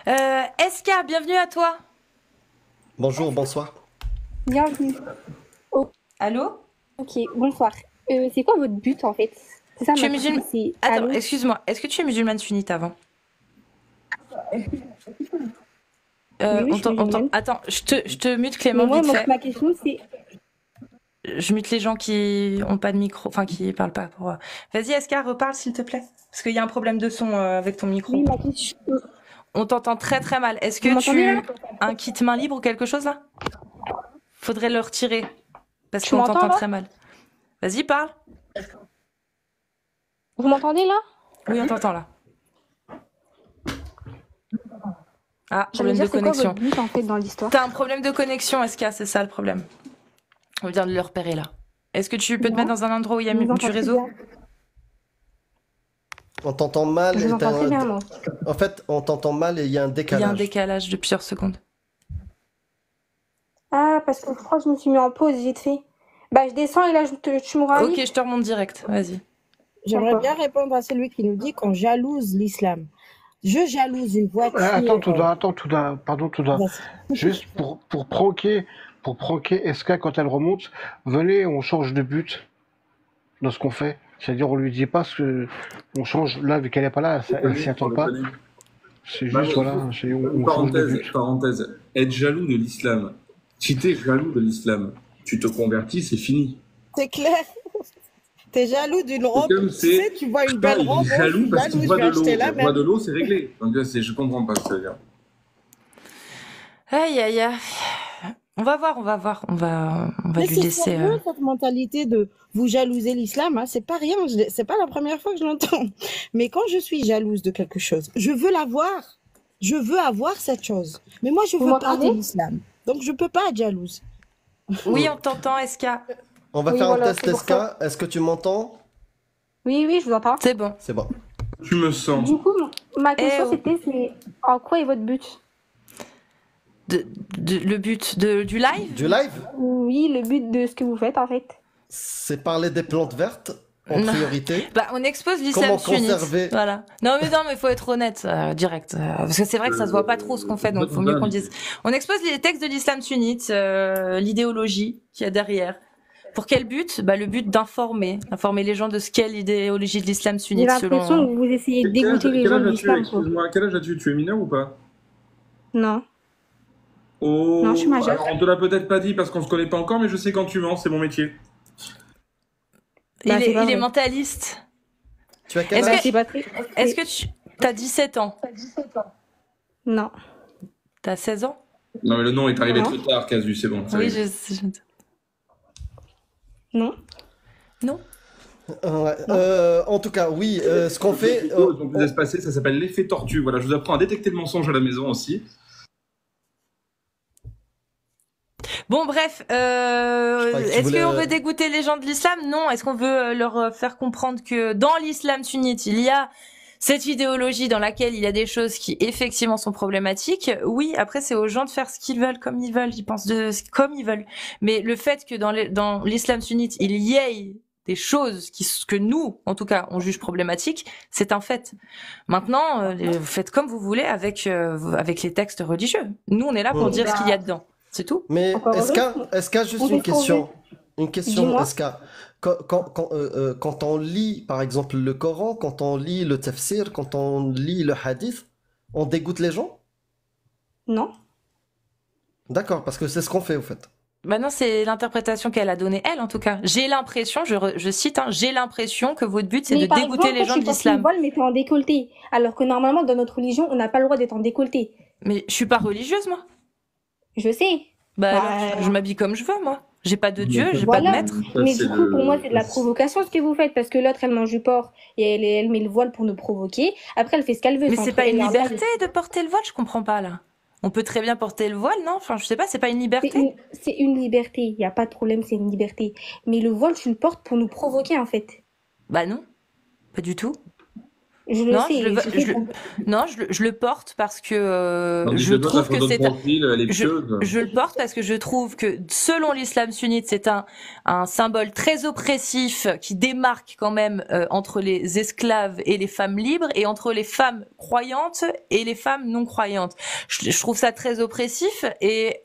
SK, bienvenue à toi. Bonjour, bonsoir. Bienvenue. Oh, Allô? ok, bonsoir. C'est quoi votre but en fait? C'est ça Tu ma es question, musulmane? c'est Attends, allô? excuse-moi. Est-ce que tu es musulmane sunnite avant? Oui, oui, je suis musulmane. Attends, je te mute Mais Clément moi, vite fait. ma question c'est. Je mute les gens qui ont pas de micro, enfin qui parlent pas. Vas-y, SK, reparle s'il te plaît. Parce qu'il y a un problème de son avec ton micro. Oui, ma question. On t'entend très très mal. Est-ce Vous que m'entendez là? tu as un kit main libre ou quelque chose là? Faudrait le retirer parce Tu qu'on m'entends t'entend là? très mal. Vas-y, parle. Vous m'entendez là? Oui, on t'entend là. Ah, J'allais problème de dire, c'est quoi connexion. votre but en fait dans l'histoire? T'as un problème de connexion, SK, c'est ça le problème. On vient de le repérer là. Est-ce que tu peux te mettre Non, dans un endroit où il y a je vous du entends très réseau? bien. On t'entend mal Je vous et entends très bien, moi. en fait, on t'entend mal et il y a un Il y a un décalage. décalage de plusieurs secondes. Ah, parce que je crois que je me suis mis en pause vite fait. Bah, je descends et là, tu me Ok, réinvites? je te remonte direct, vas-y. J'aimerais D'accord. bien répondre à celui qui nous dit qu'on jalouse l'islam. Je jalouse une voiture. Attends, Touda, pardon, Touda. Vas-y. Juste pour pranker SK quand elle remonte, venez, on change de but dans ce qu'on fait. C'est-à-dire, on lui dit pas ce que. On change, là, vu qu'elle est pas là, elle s'y attend pas. C'est juste, voilà, on change de Parenthèse, but. parenthèse. Être jaloux de l'islam. Si t'es jaloux de l'islam, tu te convertis, c'est fini. C'est clair. T'es jaloux d'une robe. Comme Tu sais, tu vois une belle robe. Il est jaloux parce qu'il je voit vais de l'eau. acheter la Il voit de même. l'eau, c'est réglé. Donc, je comprends pas ce que ça veut dire. Aïe, aïe, aïe. On va voir. On va Mais lui c'est laisser. sérieux, cette mentalité de vous jalouser l'islam, hein, c'est pas rien. C'est pas la première fois que je l'entends. Mais quand je suis jalouse de quelque chose, je veux l'avoir. Je veux avoir cette chose. Mais moi, je Vous veux pas de m'entendez? l'islam. Donc, je peux pas être jalouse. Oui, on t'entend, SK. On va Oui, faire voilà, un test c'est pour SK. ça. Est-ce que tu m'entends? Oui, oui, je vous entends. C'est bon. C'est bon. Tu me sens. Du coup, ma question oh. c'était, c'est en quoi est votre but? Le but du live? Du live? Oui, le but de ce que vous faites en fait. C'est parler des plantes vertes en Non. priorité. Bah, on expose l'islam Comment sunnite. conserver- Voilà. Non, mais faut être honnête, direct. Parce que c'est vrai que ça se voit pas trop ce qu'on fait, donc faut mieux qu'on le dise. On expose les textes de l'islam sunnite, l'idéologie qu'il y a derrière. Pour quel but? Bah, le but d'informer les gens de ce qu'est l'idéologie de l'islam J'ai sunnite l'impression selon. que vous essayez de Quel âge, dégoûter les quel gens âge de as-tu, l'islam, quoi. excuse-moi, quel âge as-tu? Tu es mineur ou pas? Non. Oh, Non, je suis majeure. alors on te l'a peut-être pas dit parce qu'on se connaît pas encore, mais je sais quand tu mens, c'est mon métier. Bah, c'est pas Il est vrai. mentaliste. Tu as quel Est-ce âge? que- C'est pas très. Est-ce que tu as 17 ans? Non. T'as 16 ans? Non, mais le nom est arrivé Non. trop tard, Casu, c'est bon. ça y Oui, est. Non. Non? Ouais, en tout cas, oui, ce qu'on fait... Ils sont plus espacés, ça s'appelle l'effet tortue. Voilà, je vous apprends à détecter le mensonge à la maison aussi. Bon, bref, croyais que tu est-ce voulais, qu'on veut dégoûter les gens de l'islam? Non. Est-ce qu'on veut leur faire comprendre que dans l'islam sunnite, il y a cette idéologie dans laquelle il y a des choses qui effectivement sont problématiques? Oui, après c'est aux gens de faire ce qu'ils veulent, comme ils veulent, ils pensent comme ils veulent. Mais le fait que dans l'islam sunnite, il y ait des choses que nous, en tout cas, on juge problématiques, c'est un fait. Maintenant, vous faites comme vous voulez avec les textes religieux. Nous, on est là pour dire ce qu'il y a dedans. C'est tout. Mais Encore est-ce heureux. qu'il juste On une est question? Une question, Dis-moi. est-ce que quand on lit, par exemple, le Coran, quand on lit le tafsir, quand on lit le hadith, on dégoûte les gens? Non. D'accord, parce que c'est ce qu'on fait, au fait. Maintenant, c'est l'interprétation qu'elle a donnée, elle, en tout cas. J'ai l'impression, je cite, hein, j'ai l'impression que votre but, c'est de Mais par dégoûter exemple, les toi, gens tu de portes le l'islam. voile, mais t'es en décolleté. Alors que normalement, dans notre religion, on n'a pas le droit d'être en décolleté. Mais je suis pas religieuse, moi. Je sais. Bah, Bah, alors, je m'habille comme je veux, moi. J'ai pas de Dieu, j'ai voilà. pas de maître. Mais c'est du coup, le- pour moi, c'est de la provocation ce que vous faites. Parce que l'autre, elle mange du porc et elle met le voile pour nous provoquer. Après, elle fait ce qu'elle veut. Mais c'est c'est entre pas elle une et Allah. liberté de porter le voile, je comprends pas, là. On peut très bien porter le voile, non? Enfin, je sais pas, c'est pas une C'est liberté? une, c'est une liberté. Il n'y a pas de problème, c'est une liberté. Mais le voile, tu le portes pour nous provoquer, en fait. Bah non, pas du tout. Je le Non, sais. je le porte parce que Tandis je que toi, trouve ta que photo de c'est un, profil, elle est pieuse. je le porte parce que je trouve que selon l'islam sunnite, c'est un symbole très oppressif qui démarque quand même entre les esclaves et les femmes libres et entre les femmes croyantes et les femmes non croyantes. Je trouve ça très oppressif et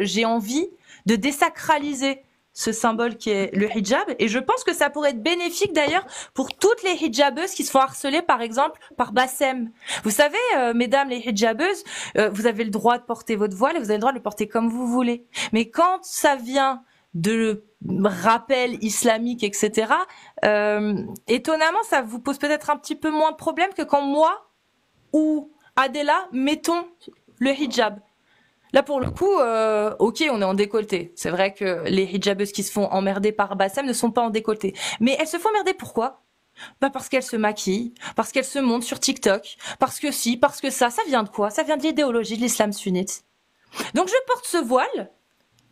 j'ai envie de désacraliser ce symbole qui est le hijab et je pense que ça pourrait être bénéfique d'ailleurs pour toutes les hijabeuses qui se font harceler par exemple par Bassem. Vous savez mesdames les hijabeuses, vous avez le droit de porter votre voile et vous avez le droit de le porter comme vous voulez. Mais quand ça vient de rappel islamique, etc., étonnamment ça vous pose peut-être un petit peu moins de problème que quand moi ou Adela mettons le hijab. Là, pour le coup, ok, on est en décolleté. C'est vrai que les hijabeuses qui se font emmerder par Bassem ne sont pas en décolleté. Mais elles se font emmerder pourquoi? Bah parce qu'elles se maquillent, parce qu'elles se montrent sur TikTok, parce que si, parce que ça vient de quoi? Ça vient de l'idéologie de l'islam sunnite. Donc je porte ce voile,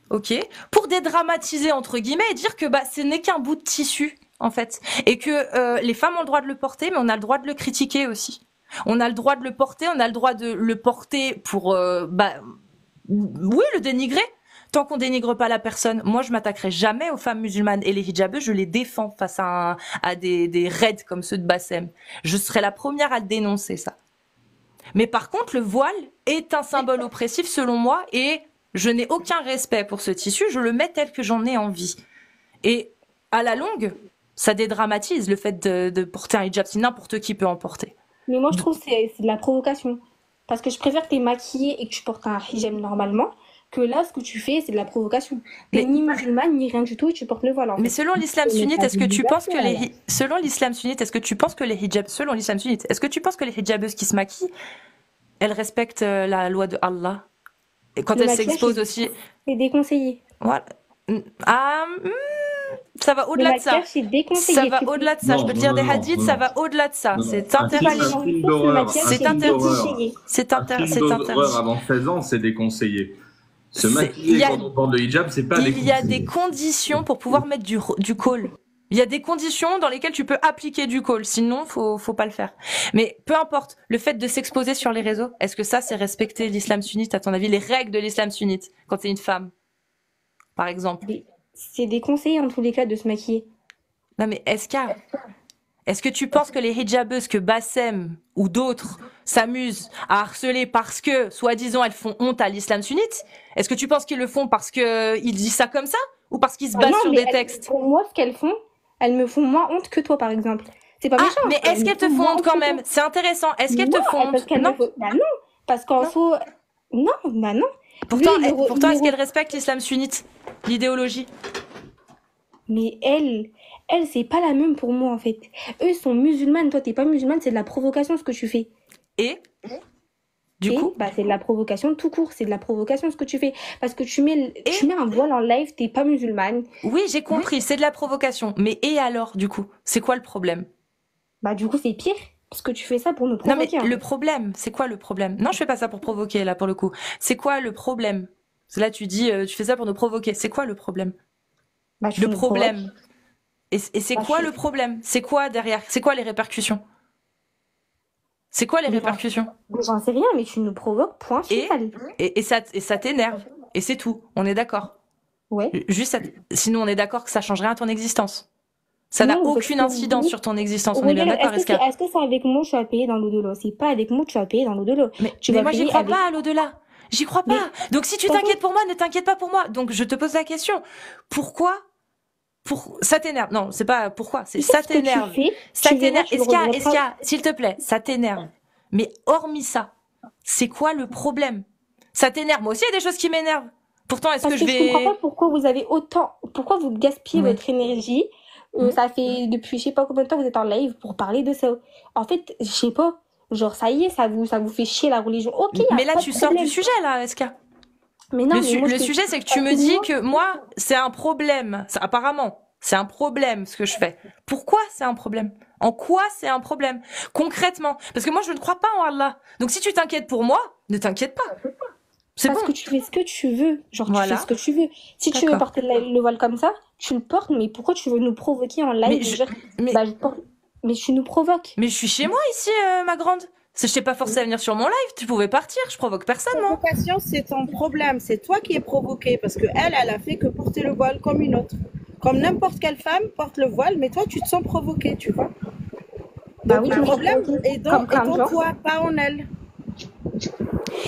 ok, pour dédramatiser entre guillemets et dire que bah ce n'est qu'un bout de tissu en fait, et que les femmes ont le droit de le porter, mais on a le droit de le critiquer aussi. On a le droit de le porter, on a le droit de le porter pour oui, le dénigrer. Tant qu'on dénigre pas la personne, moi je m'attaquerai jamais aux femmes musulmanes et les hijabeuses, je les défends face à des raids comme ceux de Bassem. Je serai la première à le dénoncer ça. Mais par contre, le voile est un symbole oppressif selon moi et je n'ai aucun respect pour ce tissu, je le mets tel que j'en ai envie. Et à la longue, ça dédramatise le fait de porter un hijab, si n'importe qui peut en porter. Mais moi, je trouve que c'est de la provocation. Parce que je préfère que tu es maquillée et que tu portes un hijab normalement, que là, ce que tu fais, c'est de la provocation. T'es ni musulmane, ni rien du tout, et tu portes le voile. Mais selon l'islam sunnite, est-ce que tu penses que selon l'islam sunnite, est-ce que tu penses que les hijabs, selon l'islam sunnite, est-ce que tu penses que les hijabeuses qui se maquillent, elles respectent la loi de Allah? Et quand elles s'exposent aussi. C'est déconseillé. Voilà. Ah, ça va au-delà de ça. Ça va au-delà de ça. Je peux te dire des hadiths, ça va au-delà de ça. C'est interdit. C'est interdit. C'est interdit. Avant 16 ans, c'est déconseillé. Se maquiller quand on porte le hijab, c'est pas déconseillé. Il y a des conditions pour pouvoir mettre du col. Il y a des conditions dans lesquelles tu peux appliquer du col. Sinon, faut pas le faire. Mais peu importe, le fait de s'exposer sur les réseaux, est-ce que ça, c'est respecter l'islam sunnite, à ton avis, les règles de l'islam sunnite, quand t'es une femme, par exemple? C'est déconseillé en tous les cas de se maquiller. Non mais est-ce que tu penses que les hijabeuses, que Bassem ou d'autres s'amusent à harceler parce que, soi-disant, elles font honte à l'islam sunnite? Est-ce que tu penses qu'ils le font parce qu'ils disent ça comme ça? Ou parce qu'ils se basent sur des textes? Pour moi, ce qu'elles font, elles me font moins honte que toi, par exemple. C'est pas méchant. Mais est-ce qu'elles te font honte quand même? C'est intéressant. Est-ce qu'elles te font honte? Non. Bah non. Parce qu'en faux... Non, bah non. Pourtant, est-ce qu'elles respectent l'islam sunnite? L'idéologie? Mais elle, c'est pas la même pour moi, en fait. Eux sont musulmanes, toi, t'es pas musulmane, c'est de la provocation, ce que tu fais. Et du coup, bah, c'est de la provocation tout court, c'est de la provocation ce que tu fais. Parce que tu mets un voile en live, t'es pas musulmane. Oui, j'ai compris, c'est de la provocation. Mais et alors, du coup? C'est quoi le problème? Bah, du coup, c'est pire. Parce que tu fais ça pour nous provoquer. Non, mais le problème, c'est quoi le problème? Non, je fais pas ça pour provoquer, là, pour le coup. C'est quoi le problème? Là, tu dis, tu fais ça pour nous provoquer. C'est quoi le problème? Bah, le problème. Et c'est quoi le problème? C'est quoi derrière? C'est quoi les répercussions? C'est quoi les répercussions? J'en sais rien, mais tu nous provoques, point final. Et ça t'énerve. Et c'est tout. On est d'accord. Ouais. Juste, sinon on est d'accord que ça change rien à ton existence. Ça n'a aucune incidence sur ton existence. On est bien d'accord, Eska. Est-ce que c'est avec moi que tu vas payer dans l'au-delà? C'est pas avec moi que tu vas payer dans l'au-delà. Mais moi, j'y crois pas à l'au-delà. J'y crois pas. Donc si tu t'inquiètes pour moi, ne t'inquiète pas pour moi. Donc je te pose la question. Pourquoi? Ça t'énerve. Non, c'est pas pourquoi. C'est ça t'énerve. Ça t'énerve. Eska, s'il te plaît, ça t'énerve. Mais hormis ça, c'est quoi le problème? Ça t'énerve. Moi aussi, il y a des choses qui m'énervent. Pourtant, est-ce que je vais... Je comprends pas pourquoi vous avez autant... Pourquoi vous gaspillez votre énergie? Ça fait depuis je sais pas combien de temps vous êtes en live pour parler de ça. En fait, je sais pas. Genre, ça y est, ça vous fait chier la religion. Ok. Mais là, tu sors du sujet, là, Eska. Mais non, le sujet, c'est que tu me dis que moi, c'est un problème. Ça, apparemment, c'est un problème ce que je fais. Pourquoi c'est un problème? En quoi c'est un problème? Concrètement. Parce que moi, je ne crois pas en Allah. Donc, si tu t'inquiètes pour moi, ne t'inquiète pas. C'est parce que tu fais ce que tu veux. Genre, tu fais ce que tu veux. Si tu veux porter le voile comme ça, tu le portes, mais pourquoi tu veux nous provoquer en live? Mais tu nous provoques. Mais je suis chez moi ici, ma grande. Je t'ai pas forcé à venir sur mon live, tu pouvais partir, je provoque personne, moi. Provocation, c'est ton problème. C'est toi qui es provoqué parce que elle a fait que porter le voile comme une autre. Comme n'importe quelle femme porte le voile, mais toi, tu te sens provoqué, tu vois. Bah oui, Le je me sens problème provoquée. est Comme plein de en gens. toi, pas en elle.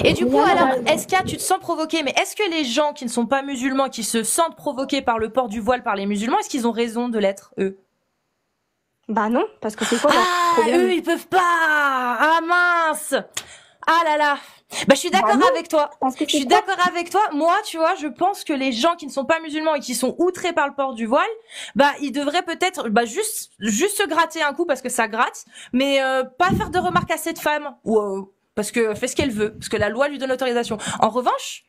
Et du coup, Rihanna, alors, par exemple. est-ce que tu te sens provoqué? Mais est-ce que les gens qui ne sont pas musulmans, qui se sentent provoqués par le port du voile par les musulmans, est-ce qu'ils ont raison de l'être, eux? Bah non, parce que c'est quoi leur Ah, problème? eux, ils peuvent pas! Ah mince! Ah là là! Bah, je suis d'accord Bah non, avec toi. parce que Je suis c'est quoi? d'accord avec toi. Moi, tu vois, je pense que les gens qui ne sont pas musulmans et qui sont outrés par le port du voile, bah, ils devraient peut-être, bah, juste se gratter un coup parce que ça gratte, mais pas faire de remarques à cette femme. Ou, parce que fait ce qu'elle veut, parce que la loi lui donne l'autorisation. En revanche,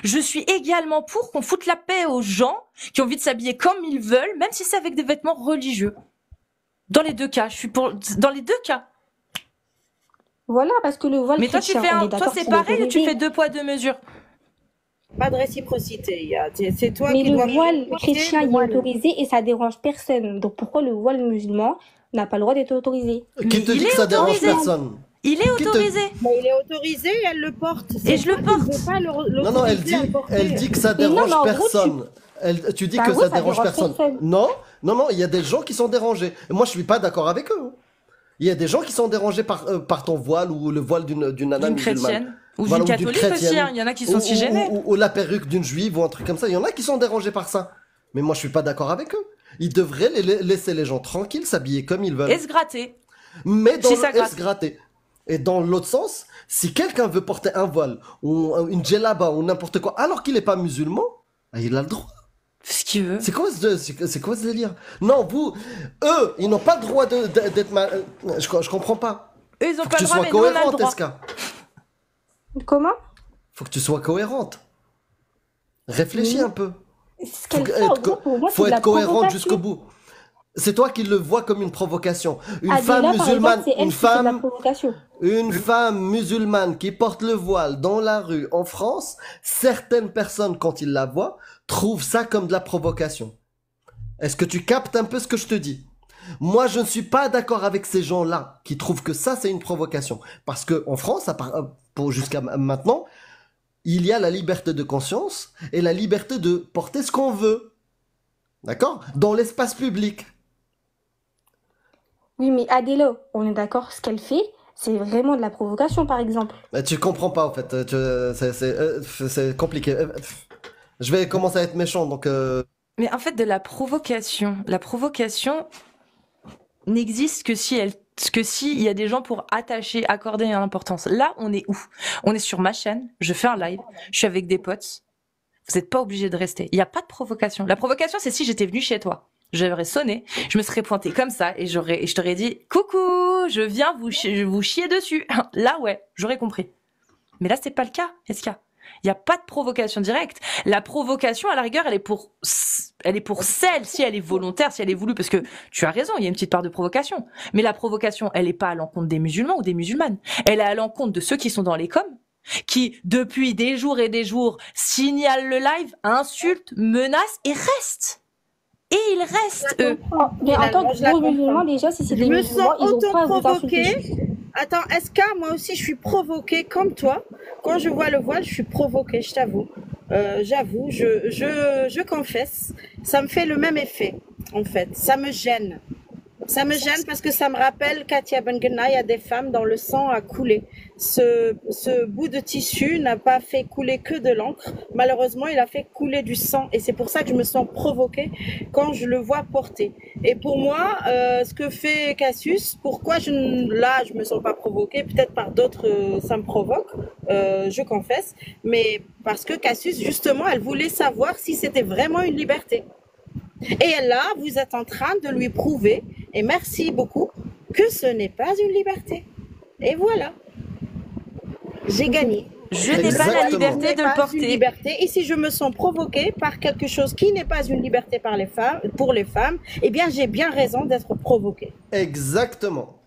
je suis également pour qu'on foute la paix aux gens qui ont envie de s'habiller comme ils veulent, même si c'est avec des vêtements religieux. Dans les deux cas, je suis pour. Dans les deux cas. Voilà, parce que le voile Mais toi, tu chrétien, fais on est toi, d'accord c'est qu'il est pareil ou tu autorisé. fais 2 poids 2 mesures? Pas de réciprocité. C'est toi Mais qui le dois voile porter chrétien, le il est voile. autorisé et ça dérange personne. Donc pourquoi le voile musulman n'a pas le droit d'être autorisé? Qui te il dit est que ça dérange autorisé. personne? Il est Qui te- autorisé. Mais il est autorisé et elle le porte. Et je le toi qui ne porte. veux pas Non, non, l'autoriser à le porter. elle dit que ça Mais non, dérange mais en gros, personne. Tu dis Bah que oui, ça ça dérange dérange personne. personne. Non, non, non, il y a des gens qui sont dérangés. Et moi, je suis pas d'accord avec eux. Il y a des gens qui sont dérangés par ton voile ou le voile d'une nana D'une musulmane. chrétienne. Ou Voilà, d'une ou d'une catholique aussi, chrétienne. hein. Il y en a qui sont si gênés. Ou la perruque d'une juive ou un truc comme ça. Il y en a qui sont dérangés par ça. Mais moi, je suis pas d'accord avec eux. Ils devraient laisser les gens tranquilles, s'habiller comme ils veulent. Et se gratter. Mais dans Si le ça gratte. se gratter. Et dans l'autre sens, si quelqu'un veut porter un voile ou une djellaba ou n'importe quoi, alors qu'il n'est pas musulman, ah, il a le droit. Ce qu'il veut. C'est quoi ce délire? Non, eux, ils n'ont pas le droit d'être mal. Je comprends pas. Eux, ils ont Faut pas que le tu droit, sois mais nous, on a le cohérente, droit. Eska. Comment? Faut que tu sois cohérente. Réfléchis Oui. un peu. Ce qu'elle Faut fait, en être gros, pour moi, faut c'est de la être cohérente provocation. jusqu'au bout. C'est toi qui le vois comme une provocation. Une Adela, femme par musulmane, exemple, c'est elle une qui fait de la femme, provocation. une femme musulmane qui porte le voile dans la rue en France, certaines personnes, quand ils la voient, trouvent ça comme de la provocation. Est-ce que tu captes un peu ce que je te dis? Moi, je ne suis pas d'accord avec ces gens-là qui trouvent que ça, c'est une provocation. Parce que en France, jusqu'à maintenant, il y a la liberté de conscience et la liberté de porter ce qu'on veut. D'accord? Dans l'espace public. Oui, mais Adela, on est d'accord, ce qu'elle fait, c'est vraiment de la provocation, par exemple. Mais tu comprends pas, en fait. C'est compliqué. Je vais commencer à être méchant, donc... Mais en fait, de la provocation n'existe que si il y a des gens pour accorder une importance. Là, on est où? On est sur ma chaîne, je fais un live, je suis avec des potes. Vous n'êtes pas obligé de rester. Il n'y a pas de provocation. La provocation, c'est si j'étais venue chez toi. J'aurais sonné, je me serais pointée comme ça et je t'aurais dit « Coucou, je viens vous chier dessus ». Là, ouais, j'aurais compris. Mais là, c'est pas le cas, Eska. Il n'y a pas de provocation directe. La provocation, à la rigueur, elle est pour celle, si elle est volontaire, si elle est voulue, parce que tu as raison, il y a une petite part de provocation. Mais la provocation, elle n'est pas à l'encontre des musulmans ou des musulmanes. Elle est à l'encontre de ceux qui sont dans les coms, qui, depuis des jours et des jours, signalent le live, insultent, menacent et restent. Et ils restent, eux. Oh, mais en tant Finalement, je la que gros comprends. musulmans, déjà, si c'est Je des me musulmans, sens ils ont pas à vous insulter. auto-provoquée. Attends, Eska, moi aussi, je suis provoquée comme toi. Quand je vois le voile, je suis provoquée, je t'avoue. J'avoue, je confesse. Ça me fait le même effet, en fait. Ça me gêne. Ça me gêne parce que ça me rappelle Katia Benguena, il y a des femmes dont le sang a coulé. Ce bout de tissu n'a pas fait couler que de l'encre. Malheureusement, il a fait couler du sang. Et c'est pour ça que je me sens provoquée quand je le vois porter. Et pour moi, ce que fait Cassius, pourquoi je me sens pas provoquée, peut-être par d'autres, ça me provoque, je confesse. Mais parce que Cassius, justement, elle voulait savoir si c'était vraiment une liberté. Et là, vous êtes en train de lui prouver, et merci beaucoup, que ce n'est pas une liberté. Et voilà. J'ai gagné. Je n'ai pas la Exactement. liberté de le Une porter. liberté. Et si je me sens provoquée par quelque chose qui n'est pas une liberté pour les femmes, eh bien, j'ai bien raison d'être provoquée. Exactement.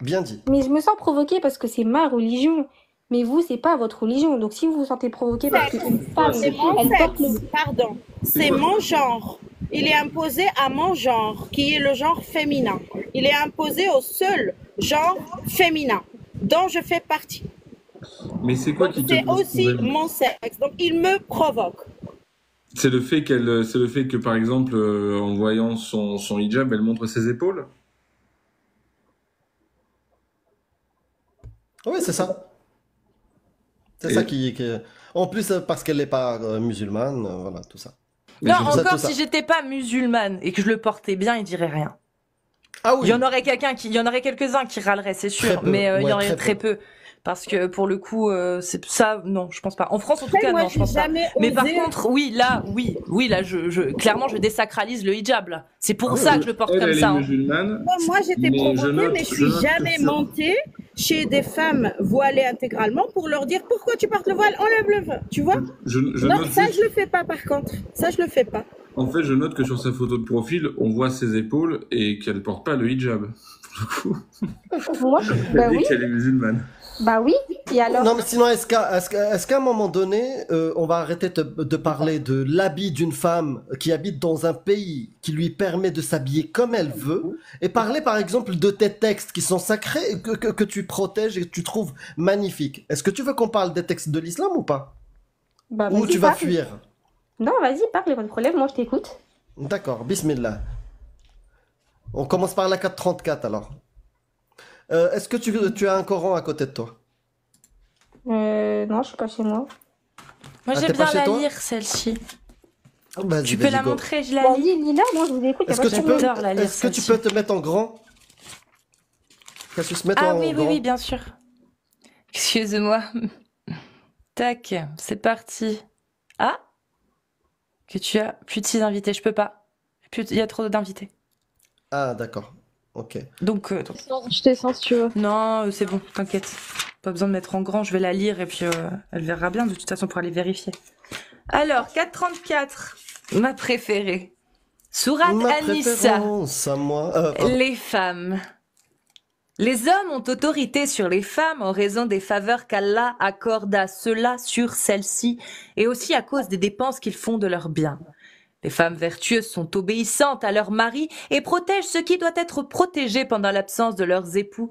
Bien dit. Mais je me sens provoquée parce que c'est ma religion. Mais vous, c'est pas votre religion. Donc si vous vous sentez provoquée parce qu'une femme, C'est mon elle porte le... sexe, pardon. C'est mon genre. il est imposé à mon genre, qui est le genre féminin. Il est imposé au seul genre féminin, dont je fais partie. Mais c'est quoi qui te C'est pose aussi problème? mon sexe, donc il me provoque. C'est le fait que par exemple, en voyant son hijab, elle montre ses épaules. Oui, c'est ça. C'est Et- ça qui... En plus, parce qu'elle n'est pas musulmane, voilà, tout ça. Mais Non, je- tout ça, encore tout ça. si j'étais pas musulmane et que je le portais bien, il dirait rien. Ah oui. Il y en aurait quelques-uns qui râleraient, c'est sûr, Très peu, mais il y ouais, en aurait très très peu. Parce que pour le coup, c'est ça, non, je pense pas. En France, en tout Après, cas, moi, non, je j'ai pense pas. jamais Mais par osé- contre, oui, là, clairement, je désacralise le hijab, là. C'est pour Ah, ça que je le porte elle, comme elle ça. est Hein. musulmane. Moi, j'étais Mais provoquée, je note- mais je je suis note que jamais sur- montée chez des femmes voilées intégralement pour leur dire pourquoi tu portes le voile, enlève le voile, tu vois. Je Non, note ça, juste- je le fais pas par contre. Ça, je le fais pas. En fait, je note que sur sa photo de profil, on voit ses épaules et qu'elle porte pas le hijab. Pour le coup, Moi, elle bah dit oui, qu'elle est musulmane. bah oui. Et alors? Non, mais sinon, est-ce qu'à un moment donné, on va arrêter de parler de l'habit d'une femme qui habite dans un pays qui lui permet de s'habiller comme elle veut et parler, par exemple, de tes textes qui sont sacrés et que tu protèges et que tu trouves magnifiques. Est-ce que tu veux qu'on parle des textes de l'islam ou pas? Bah, Ou vas-y, tu vas parle. fuir? Non, vas-y, parle, pas de problème, moi je t'écoute. D'accord, bismillah. On commence par la 434 alors. Est-ce que tu as un Coran à côté de toi? Non, je suis pas chez moi. Moi, Ah, j'aime t'es pas bien chez la toi lire, celle-ci. Vas-y, Tu peux vas-y, la go. montrer, je la lis. Vas-y, Lina, moi je vous écoute, y a Est-ce pas que de tu peux, J'adore la lire, est-ce que tu celle-ci. peux te mettre en grand? Cassius, mets-toi Ah en oui, oui, grand. oui, bien sûr. Excuse-moi. Tac, c'est parti. Ah, que tu as plus de 6 invités, je peux pas. Il y a trop d'invités. Ah, d'accord. Ok. Donc, Je descends si tu veux. non, c'est bon, t'inquiète. Pas besoin de mettre en grand, je vais la lire et puis elle verra bien de toute façon pour aller vérifier. Alors, 434, ma préférée. Sourate Ma An-Nisa. préférence à moi. Pardon. Les femmes. Les hommes ont autorité sur les femmes en raison des faveurs qu'Allah accorde à ceux-là sur celles-ci et aussi à cause des dépenses qu'ils font de leurs biens. Les femmes vertueuses sont obéissantes à leur mari et protègent ce qui doit être protégé pendant l'absence de leurs époux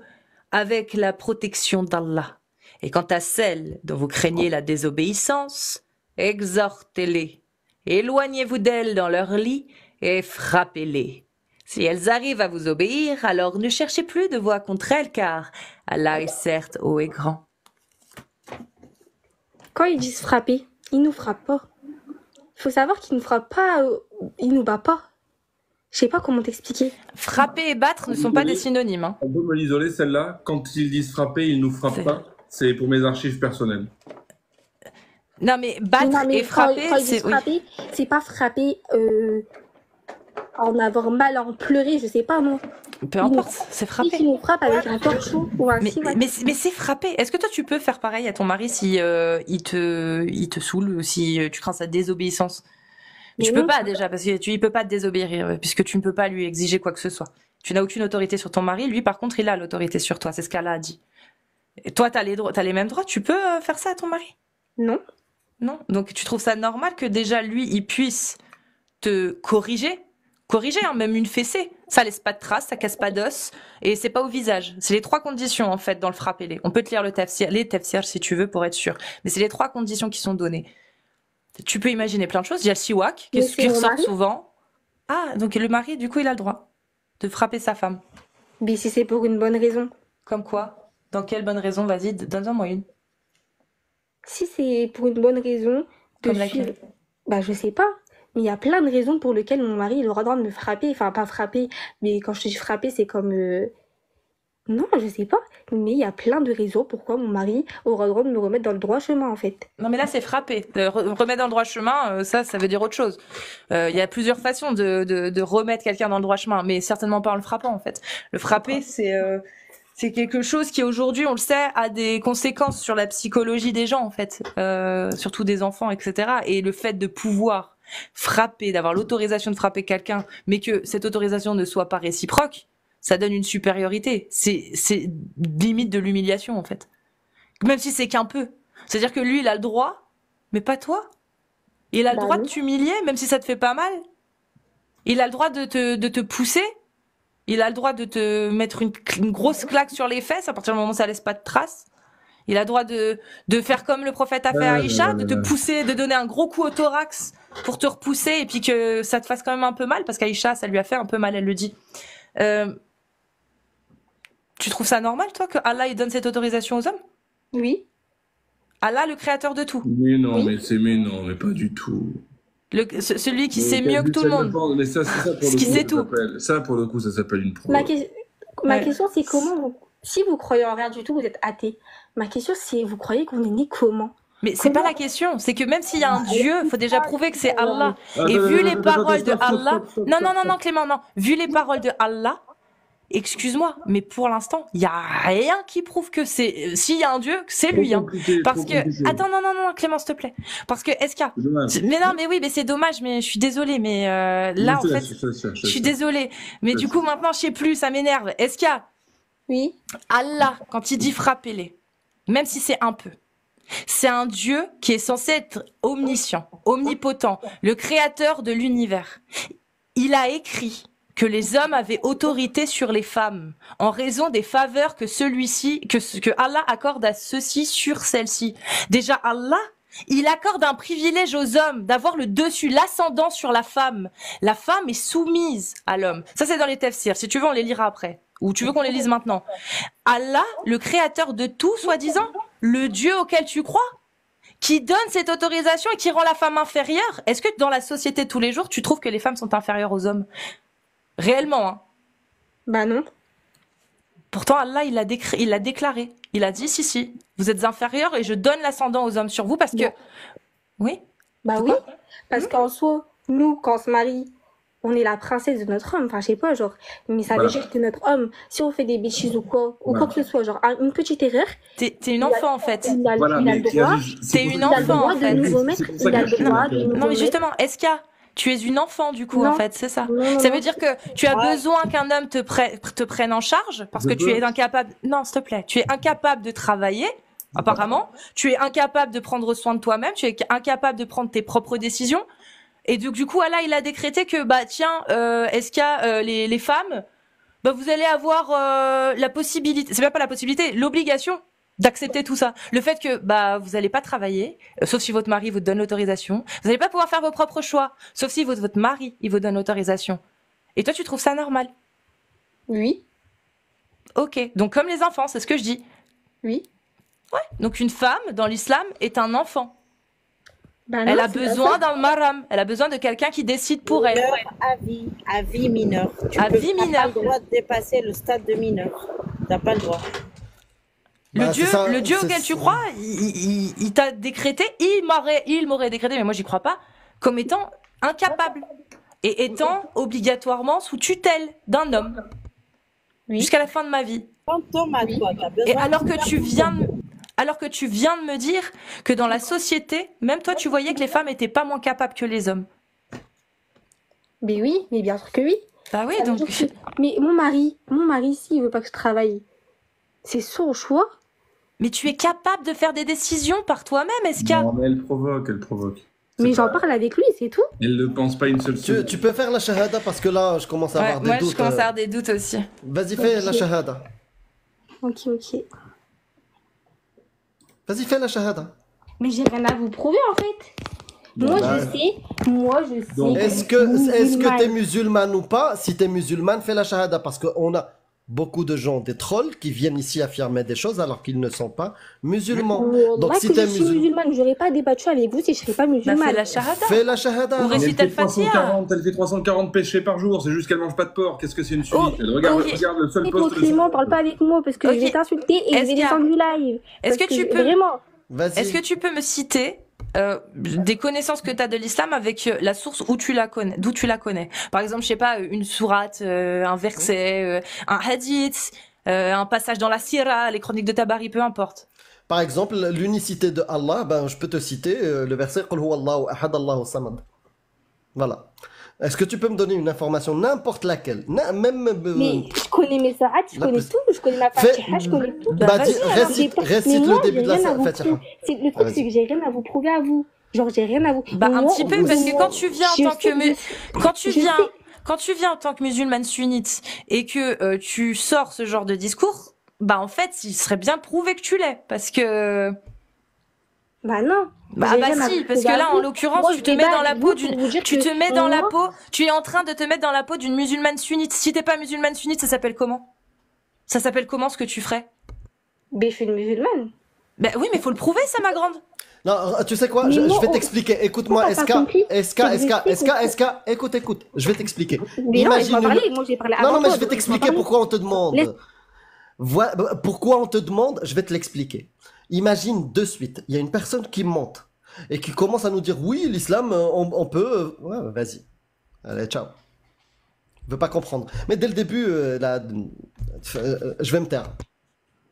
avec la protection d'Allah. Et quant à celles dont vous craignez la désobéissance, exhortez-les, éloignez-vous d'elles dans leur lit et frappez-les. Si elles arrivent à vous obéir, alors ne cherchez plus de voix contre elles, car Allah est certes haut et grand. Quand ils disent frapper, ils nous frappent pas. Il faut savoir qu'ils nous frappent pas, ils nous battent pas. Je sais pas comment t'expliquer. Frapper et battre ne sont pas des synonymes. Hein. On peut me l'isoler celle-là. Quand ils disent frapper, ils nous frappent C'est- pas. C'est pour mes archives personnelles. Non, mais battre Non, mais et frapper, quand ils disent c'est... oui. frapper, c'est pas frapper en avoir mal, en pleurer, je sais pas, non. Peu importe, c'est Si frapper. ils nous frappent avec un torchon ou un Mais, civet. mais c'est frapper. Est-ce que toi, tu peux faire pareil à ton mari si il te saoule, ou si tu crains sa désobéissance? Mais Tu peux non, pas déjà, parce que il peut pas te désobéir, puisque tu ne peux pas lui exiger quoi que ce soit. Tu n'as aucune autorité sur ton mari, lui par contre il a l'autorité sur toi, c'est ce qu'Allah a dit. Et toi t'as les mêmes droits, tu peux faire ça à ton mari? Non. Non? Donc tu trouves ça normal que déjà lui il puisse te corriger, hein, même une fessée, ça laisse pas de traces, ça casse pas d'os, et c'est pas au visage. C'est les 3 conditions en fait dans le frappez-les. On peut te lire les tafsirs si tu veux pour être sûr, mais c'est les 3 conditions qui sont données. Tu peux imaginer plein de choses. Il y a le siwak Mais qui c'est mon ressort mari. souvent. Ah, donc le mari, du coup, il a le droit de frapper sa femme. Mais si c'est pour une bonne raison. Comme quoi? Dans quelle bonne raison? Vas-y, donne-en-moi une. Si c'est pour une bonne raison de Comme suivre. laquelle? Bah, je sais pas. Mais il y a plein de raisons pour lesquelles mon mari il aura le droit de me frapper. Enfin, pas frapper, mais quand je dis frapper, c'est comme. Non, je sais pas. Mais il y a plein de raisons pourquoi mon mari aura le droit de me remettre dans le droit chemin, en fait. Non, mais là, c'est frapper. Remettre dans le droit chemin, ça veut dire autre chose. Il y a plusieurs façons de remettre quelqu'un dans le droit chemin, mais certainement pas en le frappant, en fait. Le frapper, c'est quelque chose qui, aujourd'hui, on le sait, a des conséquences sur la psychologie des gens, en fait. Surtout des enfants, etc. Et le fait de pouvoir frapper, d'avoir l'autorisation de frapper quelqu'un, mais que cette autorisation ne soit pas réciproque, ça donne une supériorité. C'est limite de l'humiliation, en fait. Même si c'est qu'un peu. C'est-à-dire que lui, il a le droit, mais pas toi. Il a le Bah droit non. de t'humilier, même si ça te fait pas mal. Il a le droit de te pousser. Il a le droit de te mettre une grosse claque sur les fesses à partir du moment où ça laisse pas de traces. Il a le droit de faire comme le prophète a fait à Aïcha, de te pousser, de donner un gros coup au thorax pour te repousser et puis que ça te fasse quand même un peu mal parce qu'Aïcha, ça lui a fait un peu mal, elle le dit. Tu trouves ça normal, toi, que Allah il donne cette autorisation aux hommes? Oui. Allah, le créateur de tout. Mais non, Oui. mais non, mais pas du tout. Celui qui Mais sait mieux que tout le monde. Mais ça, c'est ça pour Ce qui sait le tout. coup. Ça, pour le coup, ça s'appelle une Ma, preuve. ma Ouais. question, c'est comment si vous croyez en rien du tout, vous êtes athée. Ma question, c'est vous croyez qu'on est né comment? Mais c'est pas la question, c'est que même s'il y a un Dieu, il faut déjà prouver que c'est Allah. Et vu les paroles de Allah, non, Clément, non, vu les paroles de Allah, excuse-moi, mais pour l'instant, il y a rien qui prouve que c'est, s'il y a un Dieu, que c'est lui, hein. Parce que, attends, non, Clément, s'il te plaît. Parce que, mais non, mais oui, mais c'est dommage, mais je suis désolée, mais là, en fait, je suis désolée. Mais du coup, maintenant, je sais plus, ça m'énerve. Eska, Oui. Allah, quand il dit frappez-les, même si c'est un peu, c'est un Dieu qui est censé être omniscient, omnipotent, le créateur de l'univers. Il a écrit que les hommes avaient autorité sur les femmes en raison des faveurs que que Allah accorde à ceux-ci sur celles-ci. Déjà, Allah, il accorde un privilège aux hommes d'avoir le dessus, l'ascendant sur la femme. La femme est soumise à l'homme. Ça, c'est dans les tafsirs. Si tu veux, on les lira après. Ou tu veux qu'on les lise maintenant. Allah, le créateur de tout, soi-disant, le Dieu auquel tu crois, qui donne cette autorisation et qui rend la femme inférieure. Est-ce que dans la société de tous les jours, tu trouves que les femmes sont inférieures aux hommes? Réellement, hein. Bah non. Pourtant, Allah, il l'a déclaré. Il a dit, si, vous êtes inférieurs et je donne l'ascendant aux hommes sur vous parce que... Bon. Oui? Bah oui. Parce qu'en soi, nous, quand on se marie, on est la princesse de notre homme. Enfin, je sais pas, genre. Mais ça veut Voilà. dire que notre homme, si on fait des bêtises ou quoi Voilà. que ce soit, genre une petite erreur, T'es une enfant, en fait. il a, Voilà, il a mais le droit. T'es une Il a le enfant, droit en de fait. nous remettre. C'est pour ça Il a que le je droit suis de nous Non, mais remettre. justement, Eska, tu es une enfant, du coup, Non. en fait, c'est ça. Non, Ça non. veut dire que tu as besoin qu'un homme te prenne en charge parce Je que tu peux. es incapable... Non, s'il te plaît. Tu es incapable de travailler, apparemment. Tu es incapable de prendre soin de toi-même. Tu es incapable de prendre tes propres décisions. Et donc, du coup, Allah, il a décrété que, bah, tiens, les femmes, bah, vous allez avoir la possibilité... C'est même pas la possibilité, l'obligation d'accepter tout ça. Le fait que bah vous allez pas travailler, sauf si votre mari vous donne l'autorisation. Vous allez pas pouvoir faire vos propres choix, sauf si votre mari il vous donne l'autorisation. Et toi tu trouves ça normal? Oui. Ok, donc comme les enfants, c'est ce que je dis. Oui. Ouais. Donc une femme dans l'islam est un enfant. Bah non, Elle a c'est pas besoin ça. d'un maram. Elle a besoin de quelqu'un qui décide pour elle. Mineur à vie mineur. À vie T'as mineure. pas le droit de dépasser le stade de mineur. T'as pas le droit. Bah, Le c'est ça, Dieu c'est- auquel tu crois, il t'a décrété, il m'aurait décrété, mais moi j'y crois pas, comme étant incapable et étant obligatoirement sous tutelle d'un homme Oui. jusqu'à la fin de ma vie. Quand t'homme à toi, t'as besoin Et alors de que tu viens de me dire que dans la société, même toi tu voyais que les femmes étaient pas moins capables que les hommes. Mais oui, mais bien sûr que oui. Bah oui, Ça veut donc dire que- Mais mon mari, s'il veut pas que je travaille, c'est son choix. mais tu es capable de faire des décisions par toi-même, Eska. Non, mais elle provoque. C'est Mais j'en pas- parle avec lui, c'est tout. Elle ne pense pas une seule seconde. Tu peux faire la shahada parce que là, je commence à Ouais, avoir des moi doutes. je commence à avoir des doutes aussi. Vas-y, fais la Ok. shahada. Ok. Vas-y, fais la shahada. Mais j'ai rien à vous prouver en fait. Moi bah, je sais. Donc, Est-ce que t'es musulmane ou pas? Si t'es musulmane, fais la shahada parce qu'on a beaucoup de gens, des trolls, qui viennent ici affirmer des choses alors qu'ils ne sont pas musulmans. Donc Moi si que t'es je suis musulman, musulmane, j'aurais pas débattu avec vous si je serais pas Bah musulmane. fais la shahada. fais la shahada. Ou elle récite fait Al-Fatiha. elle fait 340 péchés par jour, c'est juste qu'elle mange pas de porc. Qu'est-ce que c'est une Oh, sunnite? Elle regarde, ok. regarde le seul Et poste. pour Clément, parle pas avec moi parce que Ok. je vais t'insulter et je Est-ce vais qu'il y a- descendre du live. Est-ce Parce que tu peux Vraiment. Vas-y. Est-ce que tu peux me citer des connaissances que tu as de l'islam avec la source où tu la connais, d'où tu la connais? Par exemple, je sais pas, une sourate, un verset, un hadith, un passage dans la sira, les chroniques de Tabari, peu importe. Par exemple, l'unicité de Allah, ben, je peux te citer le verset Qul huwa Allahu ahad, Allahu samad. Voilà. Est-ce que tu peux me donner une information, n'importe laquelle, même Mais je connais mes sourates, je La connais plus- tout, je connais ma fatiha, je connais tout. Bah, bah, vas-y, dis- alors, récite, Mais récite moi, le début j'ai de la rien à vous Fatiha. prouver. Le truc, Vas-y. c'est que j'ai rien à vous prouver à vous. Genre, j'ai rien à vous. Bah un Moi, petit peu parce que quand tu viens en tant que quand tu viens en tant que musulmane sunnite et que tu sors ce genre de discours, bah en fait, il serait bien prouvé que tu l'es, parce que Bah non. bah J'ai bah jamais si, parce appris que là, en d'avou. l'occurrence, Moi, tu je te mets débat dans la avec peau vous d'une, pour vous dire tu que te mets dans la moi, peau, tu es en train de te mettre dans la peau d'une musulmane sunnite. Si t'es pas musulmane sunnite, ça s'appelle comment? Ça s'appelle comment ce que tu ferais? ben, je suis une musulmane. Bah oui, mais faut le prouver, ça, ma grande. Non, tu sais quoi, Mais je moi, vais oh, t'expliquer. toi, Écoute-moi, t'as pas compris. SK, C'est que j'explique pourquoi. écoute, je vais t'expliquer. Mais non, laisse-moi Imagine parler. Moi, j'ai parlé Non, avant non, mais toi, je vais donc laisse-moi t'expliquer parler. pourquoi on te Laisse. demande. Voilà, pourquoi on te demande, je vais te l'expliquer. Imagine de suite, il y a une personne qui monte et qui commence à nous dire oui, l'islam, on peut. Ouais, vas-y. Allez, ciao. Je veux pas comprendre. Mais dès le début, là, je vais me taire.